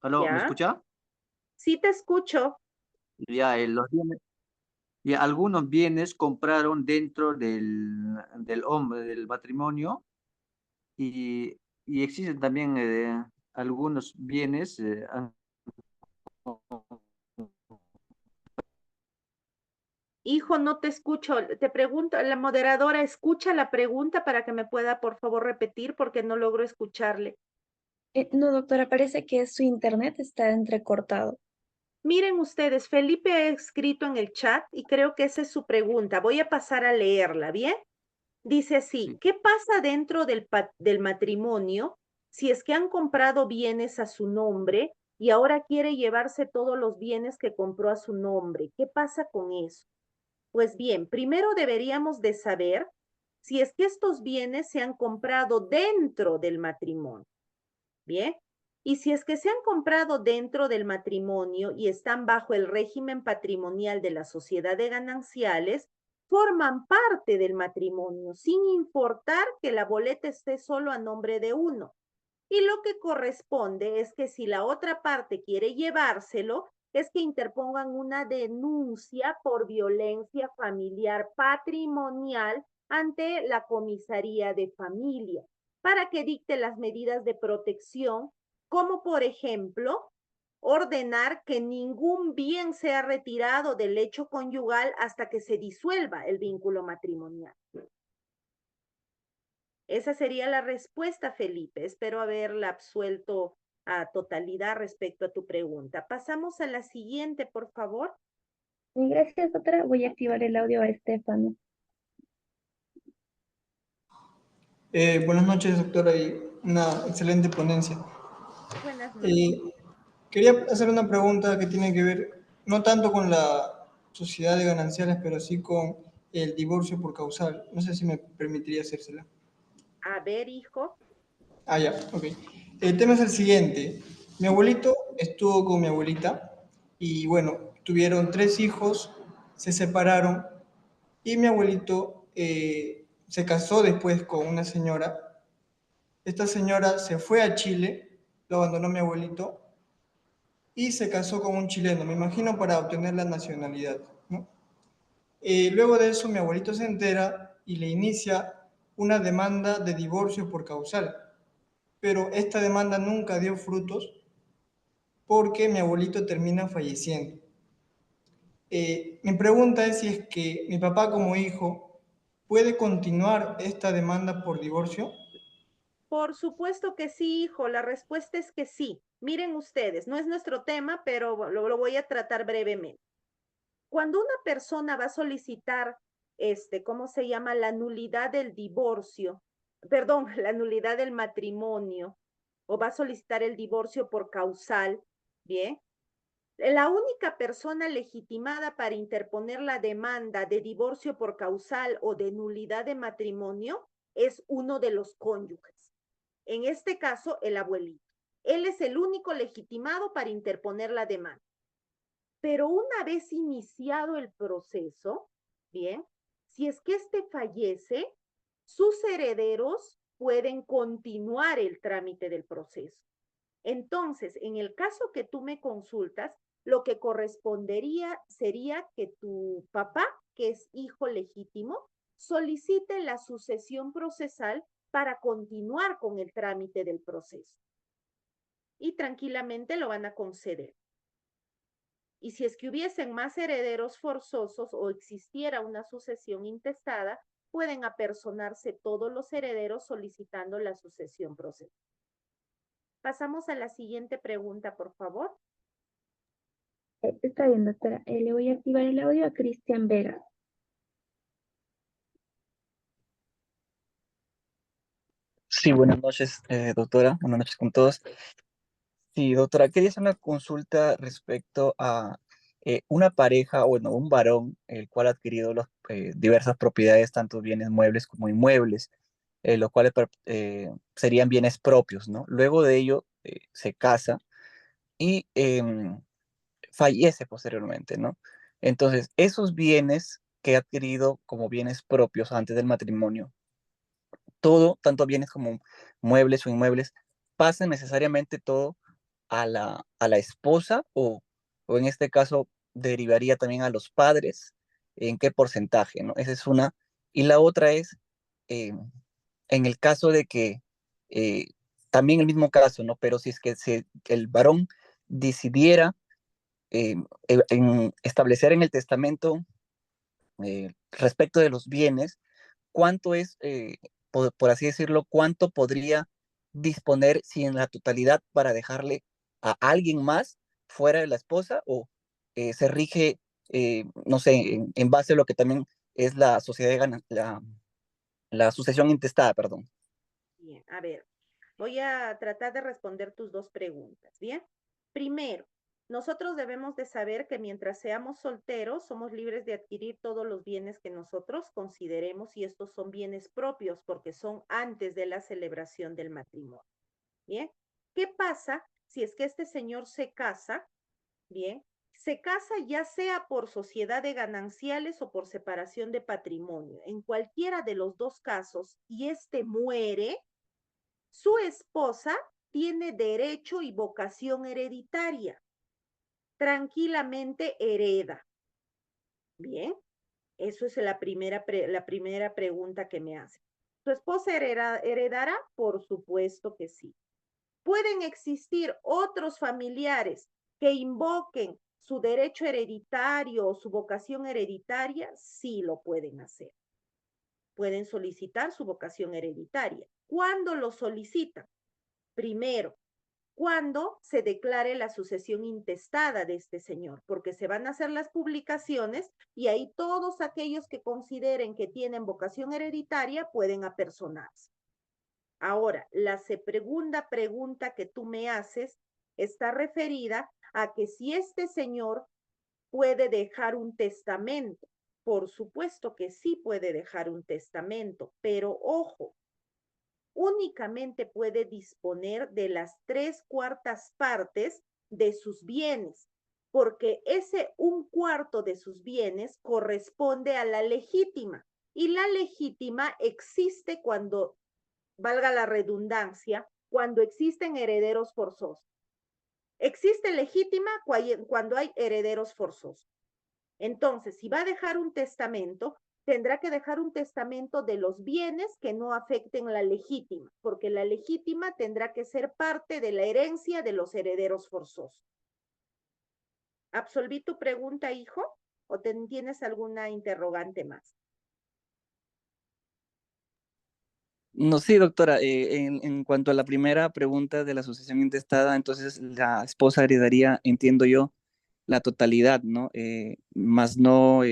¿aló? ¿Me ¿Ya? escucha? Sí te escucho. Ya, los bienes, ya, algunos bienes compraron dentro del hombre, del matrimonio, y, y existen también algunos bienes. Hijo, no te escucho. Te pregunto, la moderadora, escucha la pregunta para que me pueda, por favor, repetir porque no logro escucharle. No, doctora, parece que su internet está entrecortado. Miren ustedes, Felipe ha escrito en el chat y creo que esa es su pregunta. Voy a pasar a leerla, ¿bien? Dice así, Sí. ¿qué pasa dentro del matrimonio si es que han comprado bienes a su nombre y ahora quiere llevarse todos los bienes que compró a su nombre? ¿Qué pasa con eso? Pues bien, primero deberíamos de saber si es que estos bienes se han comprado dentro del matrimonio. Bien, y si es que se han comprado dentro del matrimonio y están bajo el régimen patrimonial de la sociedad de gananciales, forman parte del matrimonio, sin importar que la boleta esté solo a nombre de uno. Y lo que corresponde es que si la otra parte quiere llevárselo, es que interpongan una denuncia por violencia familiar patrimonial ante la comisaría de familia para que dicte las medidas de protección, como por ejemplo, ordenar que ningún bien sea retirado del hecho conyugal hasta que se disuelva el vínculo matrimonial. Esa sería la respuesta, Felipe. Espero haberla absuelto a totalidad respecto a tu pregunta. Pasamos a la siguiente, por favor. Gracias, doctora. Voy a activar el audio a Estefano. Buenas noches, doctora, y una excelente ponencia. Buenas noches. Quería hacer una pregunta que tiene que ver no tanto con la sociedad de gananciales, pero sí con el divorcio por causal. No sé si me permitiría hacérsela. A ver, hijo. Ya, ok. El tema es el siguiente. Mi abuelito estuvo con mi abuelita y bueno, tuvieron 3 hijos, se separaron y mi abuelito se casó después con una señora. Esta señora se fue a Chile, lo abandonó mi abuelito y se casó con un chileno, me imagino para obtener la nacionalidad, ¿no? Luego de eso mi abuelito se entera y le inicia una demanda de divorcio por causal, pero esta demanda nunca dio frutos porque mi abuelito termina falleciendo. Mi pregunta es si es que mi papá como hijo puede continuar esta demanda por divorcio. Por supuesto que sí, hijo. La respuesta es que sí. Miren ustedes, no es nuestro tema, pero lo voy a tratar brevemente. Cuando una persona va a solicitar, ¿cómo se llama? La nulidad del divorcio, perdón, la nulidad del matrimonio, o va a solicitar el divorcio por causal, ¿bien? La única persona legitimada para interponer la demanda de divorcio por causal o de nulidad de matrimonio es uno de los cónyuges. En este caso, el abuelito. Él es el único legitimado para interponer la demanda. Pero una vez iniciado el proceso, bien, si es que éste fallece, sus herederos pueden continuar el trámite del proceso. Entonces, en el caso que tú me consultas, lo que correspondería sería que tu papá, que es hijo legítimo, solicite la sucesión procesal para continuar con el trámite del proceso. Y tranquilamente lo van a conceder. Y si es que hubiesen más herederos forzosos o existiera una sucesión intestada, pueden apersonarse todos los herederos solicitando la sucesión procesal. Pasamos a la siguiente pregunta, por favor. Está bien, doctora. Le voy a activar el audio a Cristian Vega. Sí, buenas noches, doctora. Buenas noches con todos. Sí, doctora, quería hacer una consulta respecto a una pareja, bueno, un varón, el cual ha adquirido diversas propiedades, tanto bienes muebles como inmuebles, los cuales serían bienes propios, ¿no? Luego de ello, se casa y fallece posteriormente, ¿no? Entonces, esos bienes que ha adquirido como bienes propios antes del matrimonio, todo, tanto bienes como muebles o inmuebles, pasa necesariamente todo a la esposa o en este caso derivaría también a los padres, en qué porcentaje, ¿no? Esa es una. Y la otra es, eh, en el caso de que, eh, también el mismo caso, ¿no? Pero si es que el varón decidiera en establecer en el testamento respecto de los bienes, cuánto es, por así decirlo, cuánto podría disponer si en la totalidad para dejarle a alguien más fuera de la esposa o se rige, no sé, en base a lo que también es la sociedad la sucesión intestada, perdón. Bien, a ver, voy a tratar de responder tus dos preguntas, ¿bien? Primero, nosotros debemos de saber que mientras seamos solteros, somos libres de adquirir todos los bienes que nosotros consideremos y estos son bienes propios porque son antes de la celebración del matrimonio, ¿bien? ¿Qué pasa si es que este señor se casa, ¿bien? Se casa ya sea por sociedad de gananciales o por separación de patrimonio. En cualquiera de los dos casos, y este muere, su esposa tiene derecho y vocación hereditaria. Tranquilamente hereda. Bien, eso es la primera pregunta que me hace. ¿Tu esposa heredará? Por supuesto que sí. ¿Pueden existir otros familiares que invoquen su derecho hereditario o su vocación hereditaria? Sí lo pueden hacer. Pueden solicitar su vocación hereditaria. ¿Cuándo lo solicitan? Primero, cuando se declare la sucesión intestada de este señor, porque se van a hacer las publicaciones y ahí todos aquellos que consideren que tienen vocación hereditaria pueden apersonarse. Ahora, la segunda pregunta que tú me haces está referida a que si este señor puede dejar un testamento. Por supuesto que sí puede dejar un testamento, pero ojo, únicamente puede disponer de las 3/4 partes de sus bienes, porque ese 1/4 de sus bienes corresponde a la legítima, y la legítima existe cuando, valga la redundancia, cuando existen herederos forzosos. Existe legítima cuando hay herederos forzosos. Entonces, si va a dejar un testamento, tendrá que dejar un testamento de los bienes que no afecten la legítima, porque la legítima tendrá que ser parte de la herencia de los herederos forzosos. ¿Absolví tu pregunta, hijo? ¿O tienes alguna interrogante más? No, sí, doctora. En cuanto a la primera pregunta de la sucesión intestada, entonces la esposa heredaría, entiendo yo, la totalidad, ¿no? Más no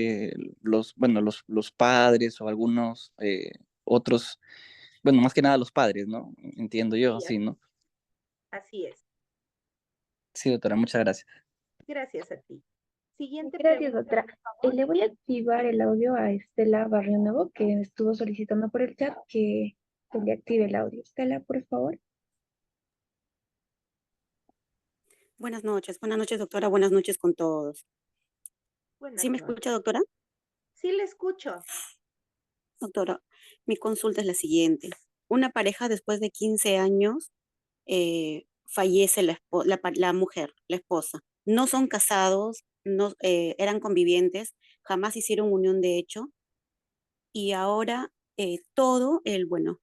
los padres o algunos otros, bueno, más que nada los padres, ¿no? Entiendo yo, Sí, sí, ¿no? así es. Sí, doctora, muchas gracias. Gracias a ti. Siguiente Gracias, pregunta, doctora. por favor. Le voy a activar el audio a Estela Barrio Nuevo, que estuvo solicitando por el chat que le active el audio. Estela, por favor. Buenas noches, doctora, buenas noches con todos. ¿Sí Buenas me noches. escucha, doctora? Sí, le escucho. Doctora, mi consulta es la siguiente. Una pareja después de 15 años fallece la mujer, la esposa. No son casados, no, eran convivientes, jamás hicieron unión de hecho y ahora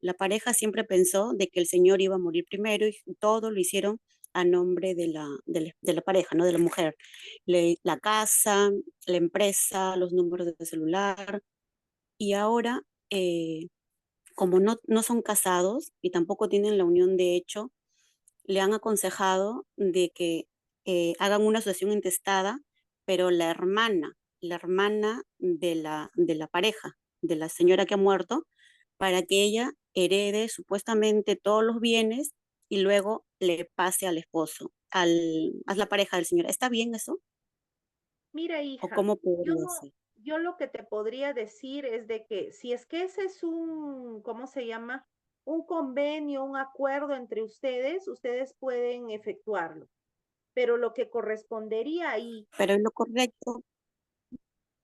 la pareja siempre pensó de que el señor iba a morir primero y todo lo hicieron a nombre de la pareja, ¿no? De la mujer. La casa, la empresa, los números de celular. Y ahora, como no son casados y tampoco tienen la unión de hecho, le han aconsejado de que hagan una sucesión intestada, pero la hermana de la pareja, de la señora que ha muerto, para que ella herede supuestamente todos los bienes y luego le pase al esposo, a la pareja del señor. ¿Está bien eso? Mira, ¿O hija, cómo podría ser? yo lo que te podría decir es de que si es que ese es ¿cómo se llama? Un convenio, un acuerdo entre ustedes, ustedes pueden efectuarlo. Pero lo que correspondería ahí, Pero es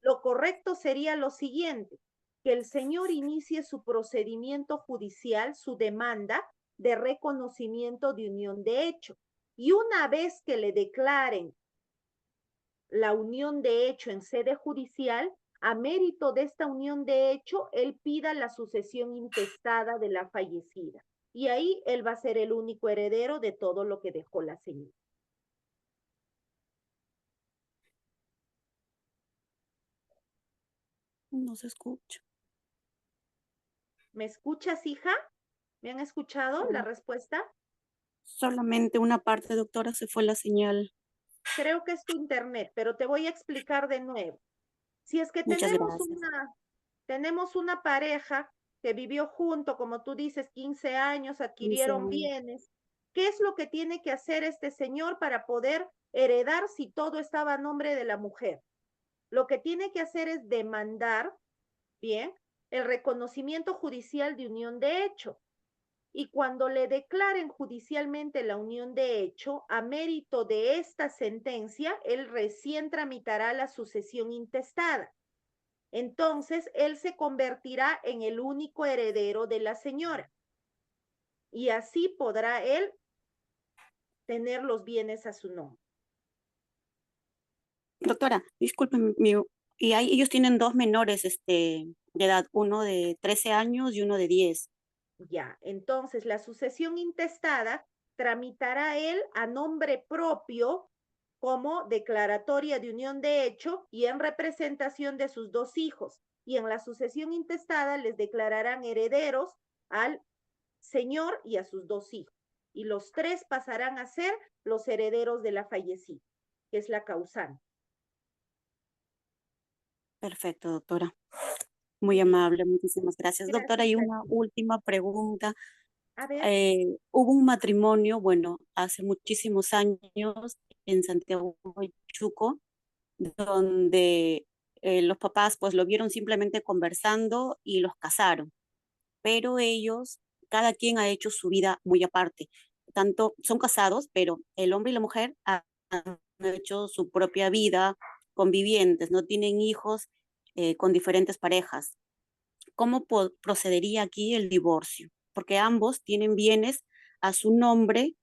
lo correcto sería lo siguiente, que el señor inicie su procedimiento judicial, su demanda de reconocimiento de unión de hecho. Y una vez que le declaren la unión de hecho en sede judicial, a mérito de esta unión de hecho, él pida la sucesión intestada de la fallecida. Y ahí él va a ser el único heredero de todo lo que dejó la señora. No se escucha. ¿Me escuchas, hija? ¿Me han escuchado la respuesta? Solamente una parte, doctora, se fue la señal. Creo que es tu internet, pero te voy a explicar de nuevo. Si es que Muchas gracias. tenemos una pareja que vivió junto, como tú dices, 15 años, 15 adquirieron años. bienes, ¿qué es lo que tiene que hacer este señor para poder heredar si todo estaba a nombre de la mujer? Lo que tiene que hacer es demandar, bien, el reconocimiento judicial de unión de hecho. Y cuando le declaren judicialmente la unión de hecho, a mérito de esta sentencia, él recién tramitará la sucesión intestada. Entonces, él se convertirá en el único heredero de la señora. Y así podrá él tener los bienes a su nombre. Doctora, discúlpeme, y ellos tienen dos menores de edad, uno de 13 años y uno de 10. Ya, entonces la sucesión intestada tramitará él a nombre propio como declaratoria de unión de hecho y en representación de sus dos hijos. Y en la sucesión intestada les declararán herederos al señor y a sus dos hijos. Y los tres pasarán a ser los herederos de la fallecida, que es la causante. Perfecto, doctora. Muy amable, muchísimas gracias. Doctora, y una última pregunta. A ver. Hubo un matrimonio, bueno, hace muchísimos años en Santiago de Chuco, donde los papás pues lo vieron simplemente conversando y los casaron, pero ellos, cada quien ha hecho su vida muy aparte. Tanto son casados, pero el hombre y la mujer han hecho su propia vida, convivientes, no tienen hijos con diferentes parejas. ¿Cómo procedería aquí el divorcio? Porque ambos tienen bienes a su nombre,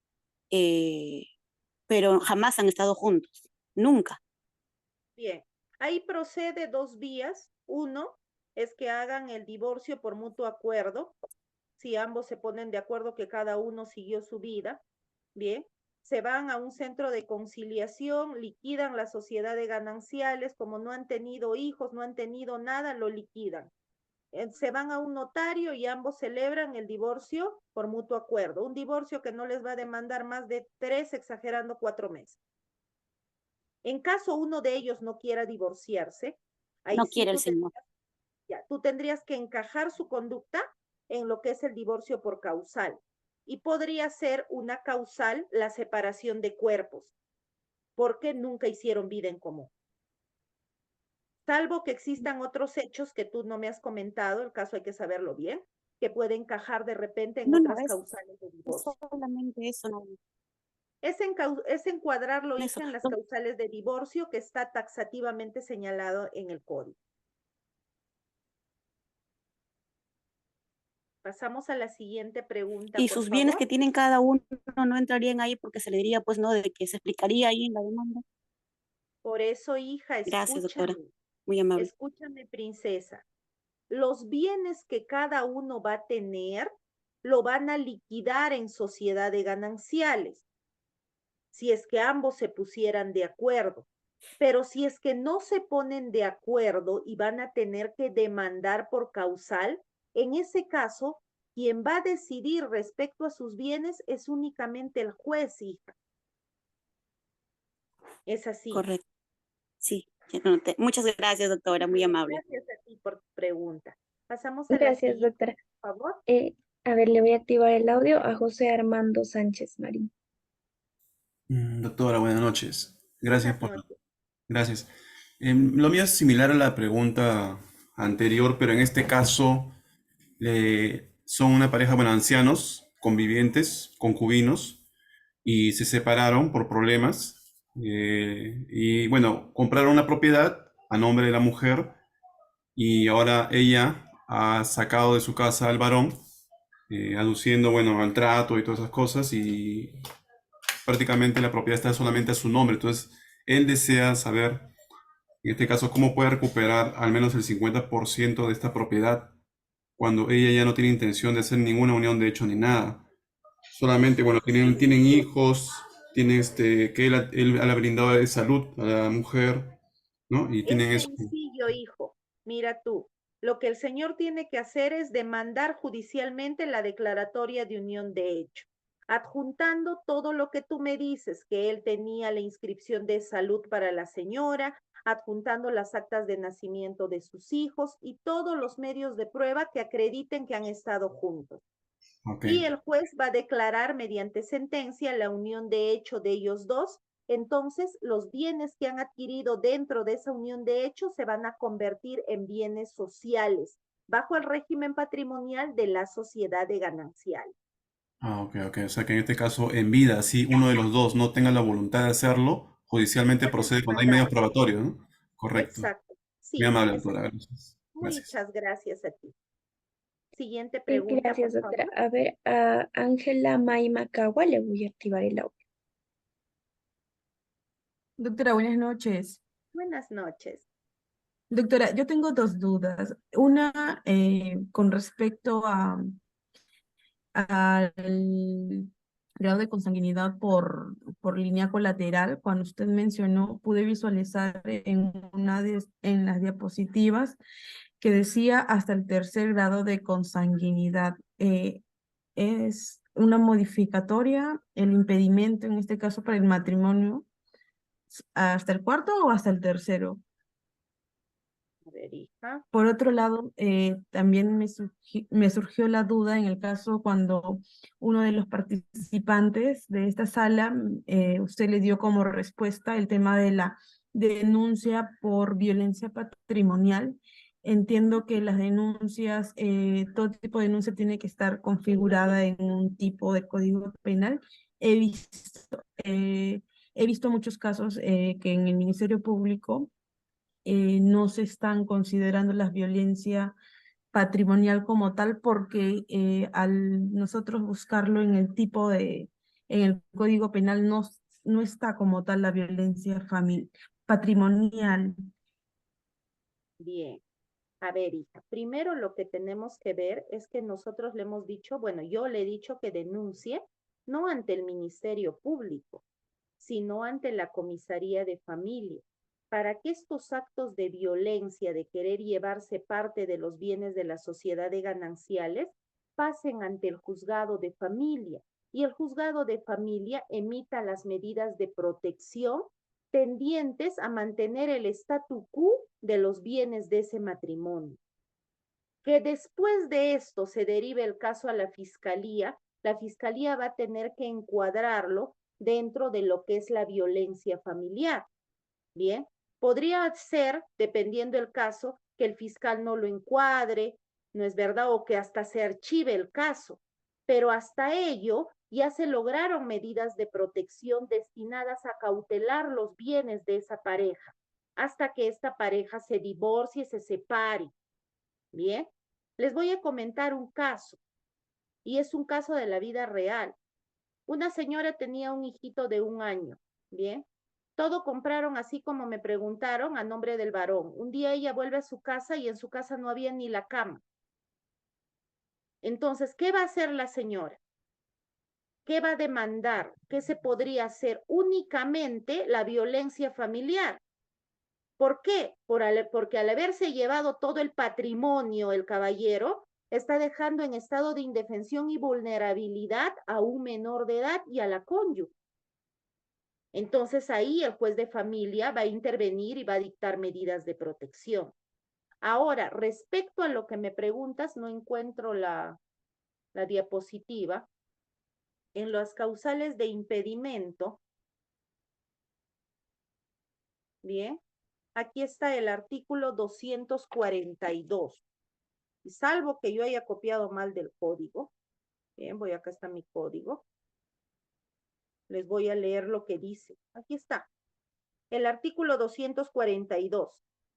pero jamás han estado juntos, nunca. Bien, ahí procede dos vías. Uno es que hagan el divorcio por mutuo acuerdo, si ambos se ponen de acuerdo que cada uno siguió su vida. Bien, se van a un centro de conciliación, liquidan la sociedad de gananciales, como no han tenido hijos, no han tenido nada, lo liquidan. Se van a un notario y ambos celebran el divorcio por mutuo acuerdo. Un divorcio que no les va a demandar más de 3, exagerando 4 meses. En caso uno de ellos no quiera divorciarse, ahí no sí quiere el señor. Tú tendrías que encajar su conducta en lo que es el divorcio por causal. Y podría ser una causal la separación de cuerpos, porque nunca hicieron vida en común. Salvo que existan otros hechos que tú no me has comentado, el caso hay que saberlo bien, que puede encajar de repente en otras causales de divorcio. Solamente eso, no. Es encuadrarlo, Eso. hija, en las causales de divorcio que está taxativamente señalado en el código. Pasamos a la siguiente pregunta, Y por sus favor. bienes que tienen cada uno no entrarían ahí porque se le diría, pues, no, de que se explicaría ahí en la demanda. Por eso, hija, Gracias, doctora. escúchame. Muy amable. Escúchame, princesa. Los bienes que cada uno va a tener lo van a liquidar en sociedad de gananciales, si es que ambos se pusieran de acuerdo. Pero si es que no se ponen de acuerdo y van a tener que demandar por causal, en ese caso, quien va a decidir respecto a sus bienes es únicamente el juez, hija. Es así. Correcto. Sí. Muchas gracias, doctora. Muy amable. Gracias a ti por tu pregunta. Pasamos a Gracias, la siguiente, doctora. por favor. A ver, le voy a activar el audio a José Armando Sánchez Marín. Doctora, buenas noches. Gracias Buenas noches. Gracias. Lo mío es similar a la pregunta anterior, pero en este caso son una pareja, bueno, ancianos, convivientes, concubinos, y se separaron por problemas. Y bueno, compraron una propiedad a nombre de la mujer y ahora ella ha sacado de su casa al varón, aduciendo, bueno, al trato y todas esas cosas, y prácticamente la propiedad está solamente a su nombre. Entonces, él desea saber, en este caso, cómo puede recuperar al menos el 50% de esta propiedad cuando ella ya no tiene intención de hacer ninguna unión de hecho ni nada. Solamente, bueno, tienen hijos, tiene que él le ha brindado de salud a la mujer, ¿no? Y tienen Es eso. sencillo, hijo. Mira tú, lo que el señor tiene que hacer es demandar judicialmente la declaratoria de unión de hecho, adjuntando todo lo que tú me dices, que él tenía la inscripción de salud para la señora, adjuntando las actas de nacimiento de sus hijos y todos los medios de prueba que acrediten que han estado juntos. Okay. Y el juez va a declarar mediante sentencia la unión de hecho de ellos dos. Entonces, los bienes que han adquirido dentro de esa unión de hecho se van a convertir en bienes sociales, bajo el régimen patrimonial de la sociedad de gananciales. Ok. O sea que en este caso, en vida, si uno de los dos no tenga la voluntad de hacerlo, judicialmente procede cuando hay medios probatorios, ¿no? Correcto. Exacto. Sí, Muy amable, doctora. Gracias. Muchas gracias a ti. Siguiente pregunta, Gracias, por doctora. favor. A ver, a Ángela May Macagua le voy a activar el audio. Doctora, buenas noches. Buenas noches. Doctora, yo tengo dos dudas. Una con respecto al grado de consanguinidad por línea colateral. Cuando usted mencionó, pude visualizar en las diapositivas que decía hasta el tercer grado de consanguinidad. ¿Es una modificatoria el impedimento, en este caso para el matrimonio, hasta el cuarto o hasta el tercero? A ver, hija. Por otro lado, también me surgió la duda en el caso cuando uno de los participantes de esta sala, usted le dio como respuesta el tema de la denuncia por violencia patrimonial. Entiendo que las denuncias, todo tipo de denuncia tiene que estar configurada en un tipo de código penal. He visto muchos casos que en el Ministerio Público no se están considerando la violencia patrimonial como tal porque al nosotros buscarlo en el en el Código Penal no está como tal la violencia patrimonial. Bien. A ver, hija, primero lo que tenemos que ver es que nosotros le hemos dicho, bueno, yo le he dicho que denuncie no ante el Ministerio Público, sino ante la Comisaría de Familia, para que estos actos de violencia, de querer llevarse parte de los bienes de la sociedad de gananciales, pasen ante el juzgado de familia y el juzgado de familia emita las medidas de protección tendientes a mantener el statu quo de los bienes de ese matrimonio. Que después de esto se derive el caso a la fiscalía va a tener que encuadrarlo dentro de lo que es la violencia familiar. Bien, podría ser, dependiendo del caso, que el fiscal no lo encuadre, ¿no es verdad? O que hasta se archive el caso. Pero hasta ello ya se lograron medidas de protección destinadas a cautelar los bienes de esa pareja, hasta que esta pareja se divorcie, se separe. Bien, les voy a comentar un caso, y es un caso de la vida real. Una señora tenía un hijito de 1 año, bien. Todo compraron así como me preguntaron a nombre del varón. Un día ella vuelve a su casa y en su casa no había ni la cama. Entonces, ¿qué va a hacer la señora? ¿Qué va a demandar? ¿Qué se podría hacer? Únicamente la violencia familiar. ¿Por qué? Porque al haberse llevado todo el patrimonio, el caballero está dejando en estado de indefensión y vulnerabilidad a un menor de edad y a la cónyuge. Entonces ahí el juez de familia va a intervenir y va a dictar medidas de protección. Ahora, respecto a lo que me preguntas, no encuentro la diapositiva. En las causales de impedimento, bien, aquí está el artículo 242. Y salvo que yo haya copiado mal del código, bien, acá está mi código. Les voy a leer lo que dice. Aquí está. El artículo 242.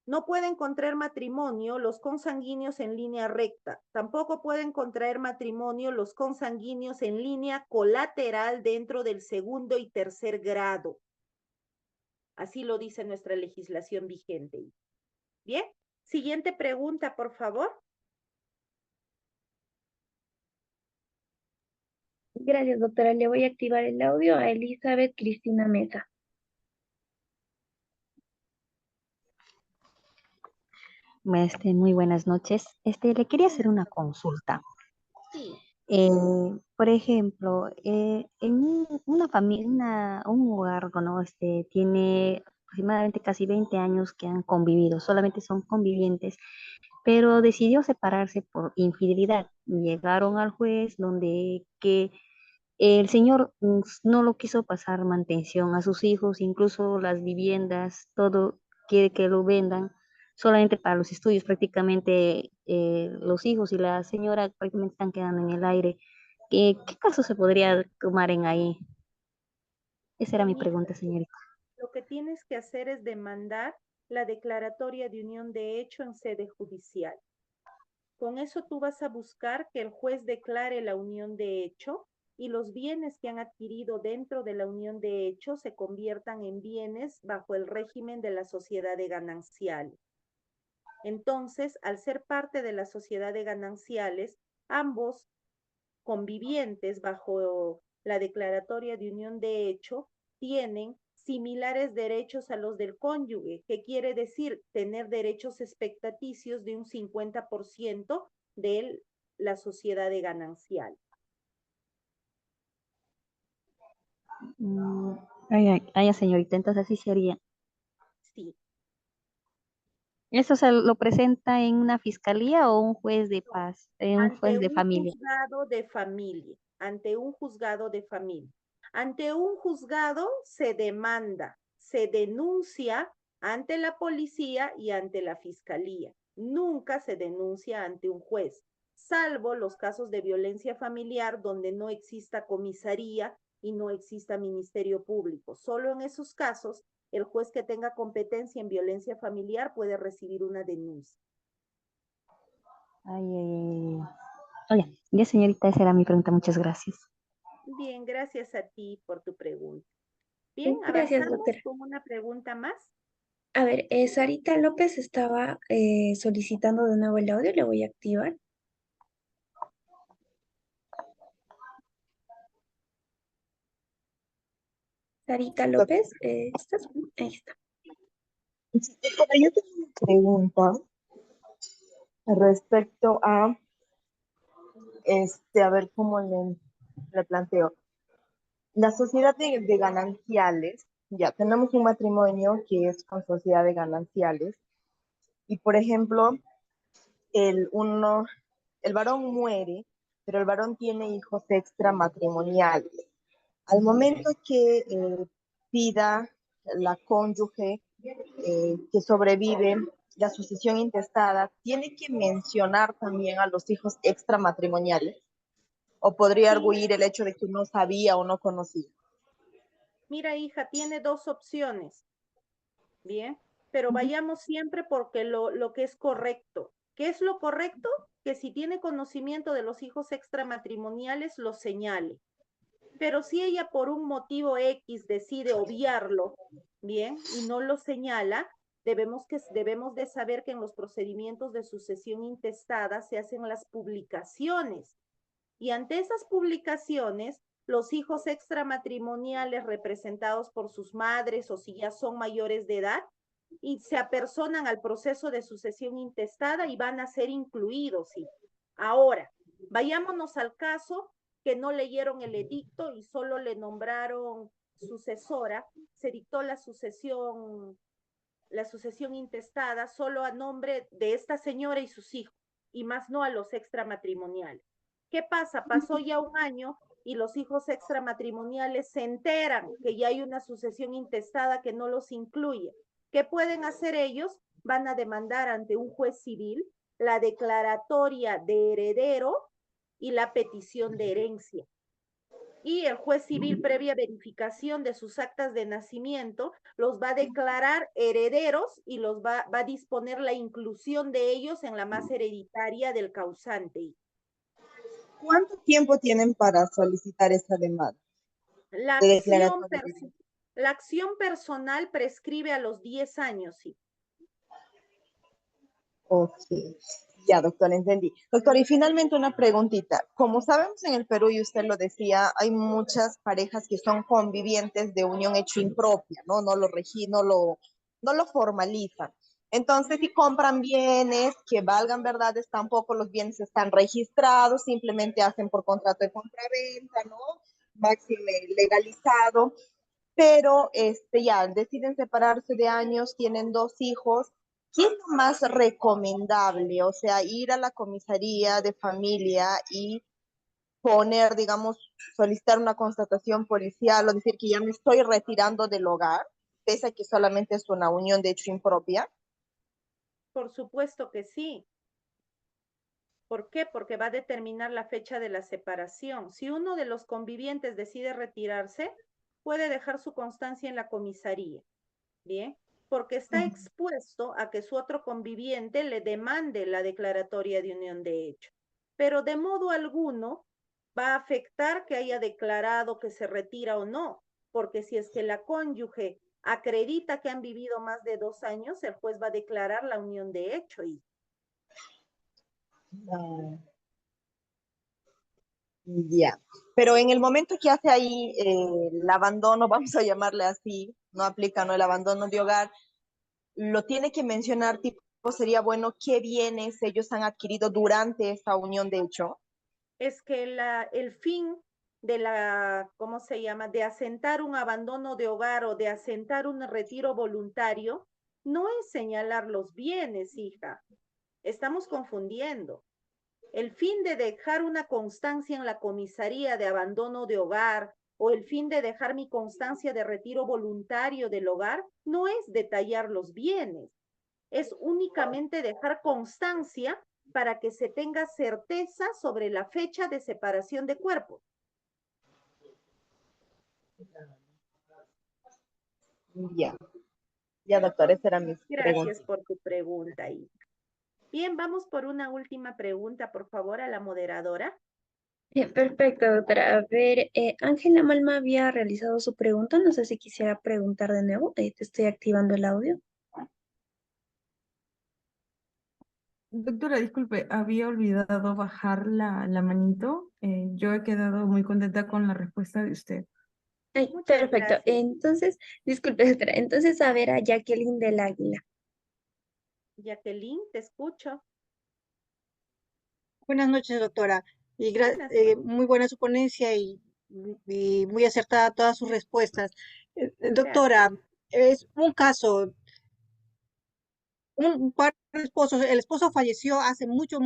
No pueden contraer matrimonio los consanguíneos en línea recta. Tampoco pueden contraer matrimonio los consanguíneos en línea colateral dentro del segundo y tercer grado. Así lo dice nuestra legislación vigente. Bien, siguiente pregunta, por favor. Gracias, doctora. Le voy a activar el audio a Elizabeth Cristina Mesa. Muy buenas noches. Le quería hacer una consulta. Sí. Por ejemplo, en una familia, un hogar, ¿no? Tiene aproximadamente casi 20 años que han convivido, solamente son convivientes, pero decidió separarse por infidelidad. Llegaron al juez donde que el señor no lo quiso pasar mantención a sus hijos, incluso las viviendas, todo quiere que lo vendan solamente para los estudios. Prácticamente los hijos y la señora prácticamente están quedando en el aire. ¿Qué caso se podría tomar en ahí? Esa era mi pregunta, señorita. Lo que tienes que hacer es demandar la declaratoria de unión de hecho en sede judicial. Con eso tú vas a buscar que el juez declare la unión de hecho y los bienes que han adquirido dentro de la unión de hecho se conviertan en bienes bajo el régimen de la sociedad de gananciales. Entonces, al ser parte de la sociedad de gananciales, ambos convivientes bajo la declaratoria de unión de hecho tienen similares derechos a los del cónyuge, que quiere decir tener derechos expectaticios de un 50% de la sociedad de ganancial. Señorita, entonces así sería. Sí. ¿Eso se lo presenta en una fiscalía o un juez de paz, en un juez de familia? Juzgado de familia, ante un juzgado de familia. Ante un juzgado se demanda, se denuncia ante la policía y ante la fiscalía. Nunca se denuncia ante un juez, salvo los casos de violencia familiar donde no exista comisaría y no exista ministerio público. Solo en esos casos, el juez que tenga competencia en violencia familiar puede recibir una denuncia. Oye, ya señorita, esa era mi pregunta, muchas gracias. Bien, gracias a ti por tu pregunta. Bien, Gracias, avanzamos doctora. con una pregunta más. A ver, Sarita López estaba solicitando de nuevo el audio, le voy a activar. Sarita López, ¿estás? Ahí está. Doctora, yo tengo una pregunta respecto a, a ver cómo le planteo. La sociedad de gananciales, ya tenemos un matrimonio que es con sociedad de gananciales, y por ejemplo, el varón muere, pero el varón tiene hijos extramatrimoniales. Al momento que pida la cónyuge que sobrevive la sucesión intestada, ¿tiene que mencionar también a los hijos extramatrimoniales? ¿O podría arguir el hecho de que no sabía o no conocía? Mira, hija, tiene dos opciones. Bien, pero vayamos siempre porque lo que es correcto. ¿Qué es lo correcto? Que si tiene conocimiento de los hijos extramatrimoniales, lo señale. Pero si ella por un motivo X decide obviarlo, bien, y no lo señala, debemos de saber que en los procedimientos de sucesión intestada se hacen las publicaciones. Y ante esas publicaciones, los hijos extramatrimoniales representados por sus madres o si ya son mayores de edad, y se apersonan al proceso de sucesión intestada y van a ser incluidos. Sí. Ahora, vayámonos al caso que no leyeron el edicto y solo le nombraron sucesora, se dictó la sucesión intestada solo a nombre de esta señora y sus hijos, y más no a los extramatrimoniales. ¿Qué pasa? Pasó ya un año y los hijos extramatrimoniales se enteran que ya hay una sucesión intestada que no los incluye. ¿Qué pueden hacer ellos? Van a demandar ante un juez civil la declaratoria de heredero y la petición de herencia. Y el juez civil, previa verificación de sus actas de nacimiento, los va a declarar herederos y los va a disponer la inclusión de ellos en la masa hereditaria del causante. ¿Cuánto tiempo tienen para solicitar esa demanda? La acción personal prescribe a los 10 años, sí. Ok, ya, doctor, entendí. Doctor, y finalmente una preguntita. Como sabemos en el Perú, y usted lo decía, hay muchas parejas que son convivientes de unión hecho impropia, ¿no? No lo formalizan. Entonces, si compran bienes que valgan verdades, tampoco los bienes están registrados, simplemente hacen por contrato de compraventa, ¿no? Máxime legalizado, pero ya deciden separarse de años, tienen 2 hijos. ¿Qué es lo más recomendable? O sea, ir a la comisaría de familia y poner, digamos, solicitar una constatación policial o decir que ya me estoy retirando del hogar, pese a que solamente es una unión de hecho impropia. Por supuesto que sí. ¿Por qué? Porque va a determinar la fecha de la separación. Si uno de los convivientes decide retirarse, puede dejar su constancia en la comisaría. Bien, porque está expuesto a que su otro conviviente le demande la declaratoria de unión de hecho. Pero de modo alguno va a afectar que haya declarado que se retira o no, porque si es que la cónyuge acredita que han vivido más de 2 años, el juez va a declarar la unión de hecho. Ya, pero en el que hace ahí el abandono, vamos a llamarle así, no aplica, ¿no? El abandono de hogar, lo tiene que mencionar, tipo, sería bueno qué bienes ellos han adquirido durante esta unión de hecho. Es que el fin de la, ¿cómo se llama? De asentar un abandono de hogar o de asentar un retiro voluntario, no es señalar los bienes, hija. Estamos confundiendo. El fin de dejar una constancia en la comisaría de abandono de hogar o el fin de dejar mi constancia de retiro voluntario del hogar no es detallar los bienes, es únicamente dejar constancia para que se tenga certeza sobre la fecha de separación de cuerpos. Ya, doctor, esa era mi pregunta. Gracias por tu pregunta, hija. Bien, vamos por una última pregunta, por favor, a la moderadora. Bien, perfecto, doctora. A ver, Ángela Malma había realizado su pregunta. No sé si quisiera preguntar de nuevo. Te estoy activando el audio. Doctora, disculpe, había olvidado bajar la manito. Yo he quedado muy contenta con la respuesta de usted. Ay, Muchas perfecto. gracias. Entonces, disculpe, doctora. Entonces, a ver a Jacqueline del Águila. Jacqueline, te escucho. Buenas noches, doctora. Y Buenas noches. muy buena su ponencia y muy acertada todas sus respuestas. Doctora, Gracias. es un caso, un par de esposos, el esposo falleció hace mucho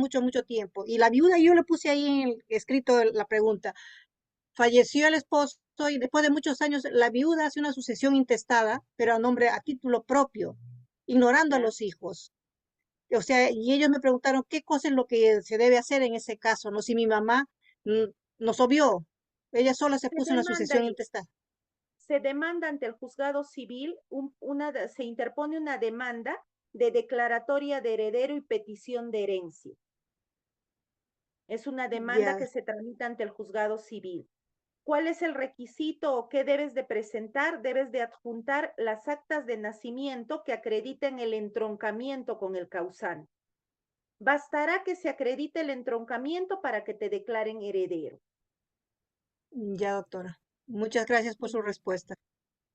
tiempo y la viuda, yo le puse ahí en el escrito la pregunta, falleció el esposo y después de muchos años la viuda hace una sucesión intestada, pero a título propio, ignorando a Ya. los hijos. O sea, y ellos me preguntaron qué cosa es lo que se debe hacer en ese caso, ¿no? Si mi mamá nos obvió, ella sola se puso en la sucesión intestada. Se demanda ante el juzgado civil, se interpone una demanda de declaratoria de heredero y petición de herencia. Es una demanda Ya, que se tramita ante el juzgado civil. ¿Cuál es el requisito o qué debes de presentar? Debes de adjuntar las actas de nacimiento que acrediten el entroncamiento con el causante. Bastará que se acredite el entroncamiento para que te declaren heredero. ya, doctora. Muchas gracias por su respuesta.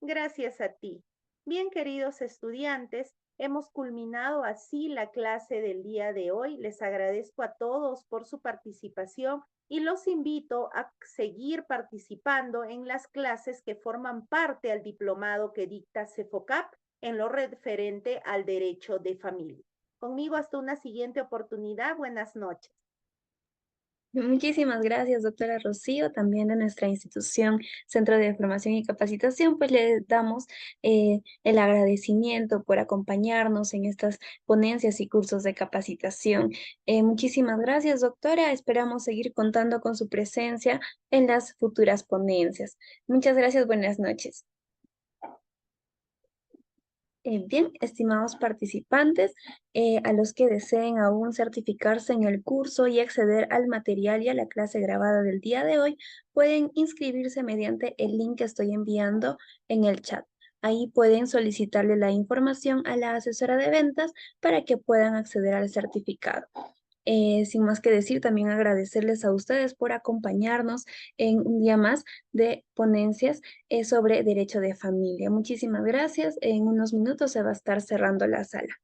Gracias a ti. Bien, queridos estudiantes, hemos culminado así la clase del día de hoy. Les agradezco a todos por su participación y los invito a seguir participando en las clases que forman parte al diplomado que dicta CEFOCAP en lo referente al derecho de familia. Conmigo hasta una siguiente oportunidad. Buenas noches. Muchísimas gracias, doctora Rocío, también de nuestra institución Centro de Formación y Capacitación, pues le damos el agradecimiento por acompañarnos en estas ponencias y cursos de capacitación. Muchísimas gracias, doctora. Esperamos seguir contando con su presencia en las futuras ponencias. Muchas gracias, buenas noches. Bien, estimados participantes, a los que deseen aún certificarse en el curso y acceder al material y a la clase grabada del día de hoy, pueden inscribirse mediante el link que estoy enviando en el chat. Ahí pueden solicitarle la información a la asesora de ventas para que puedan acceder al certificado. Sin más que decir, también agradecerles a ustedes por acompañarnos en un día más de ponencias sobre derecho de familia. Muchísimas gracias. En unos minutos se va a estar cerrando la sala.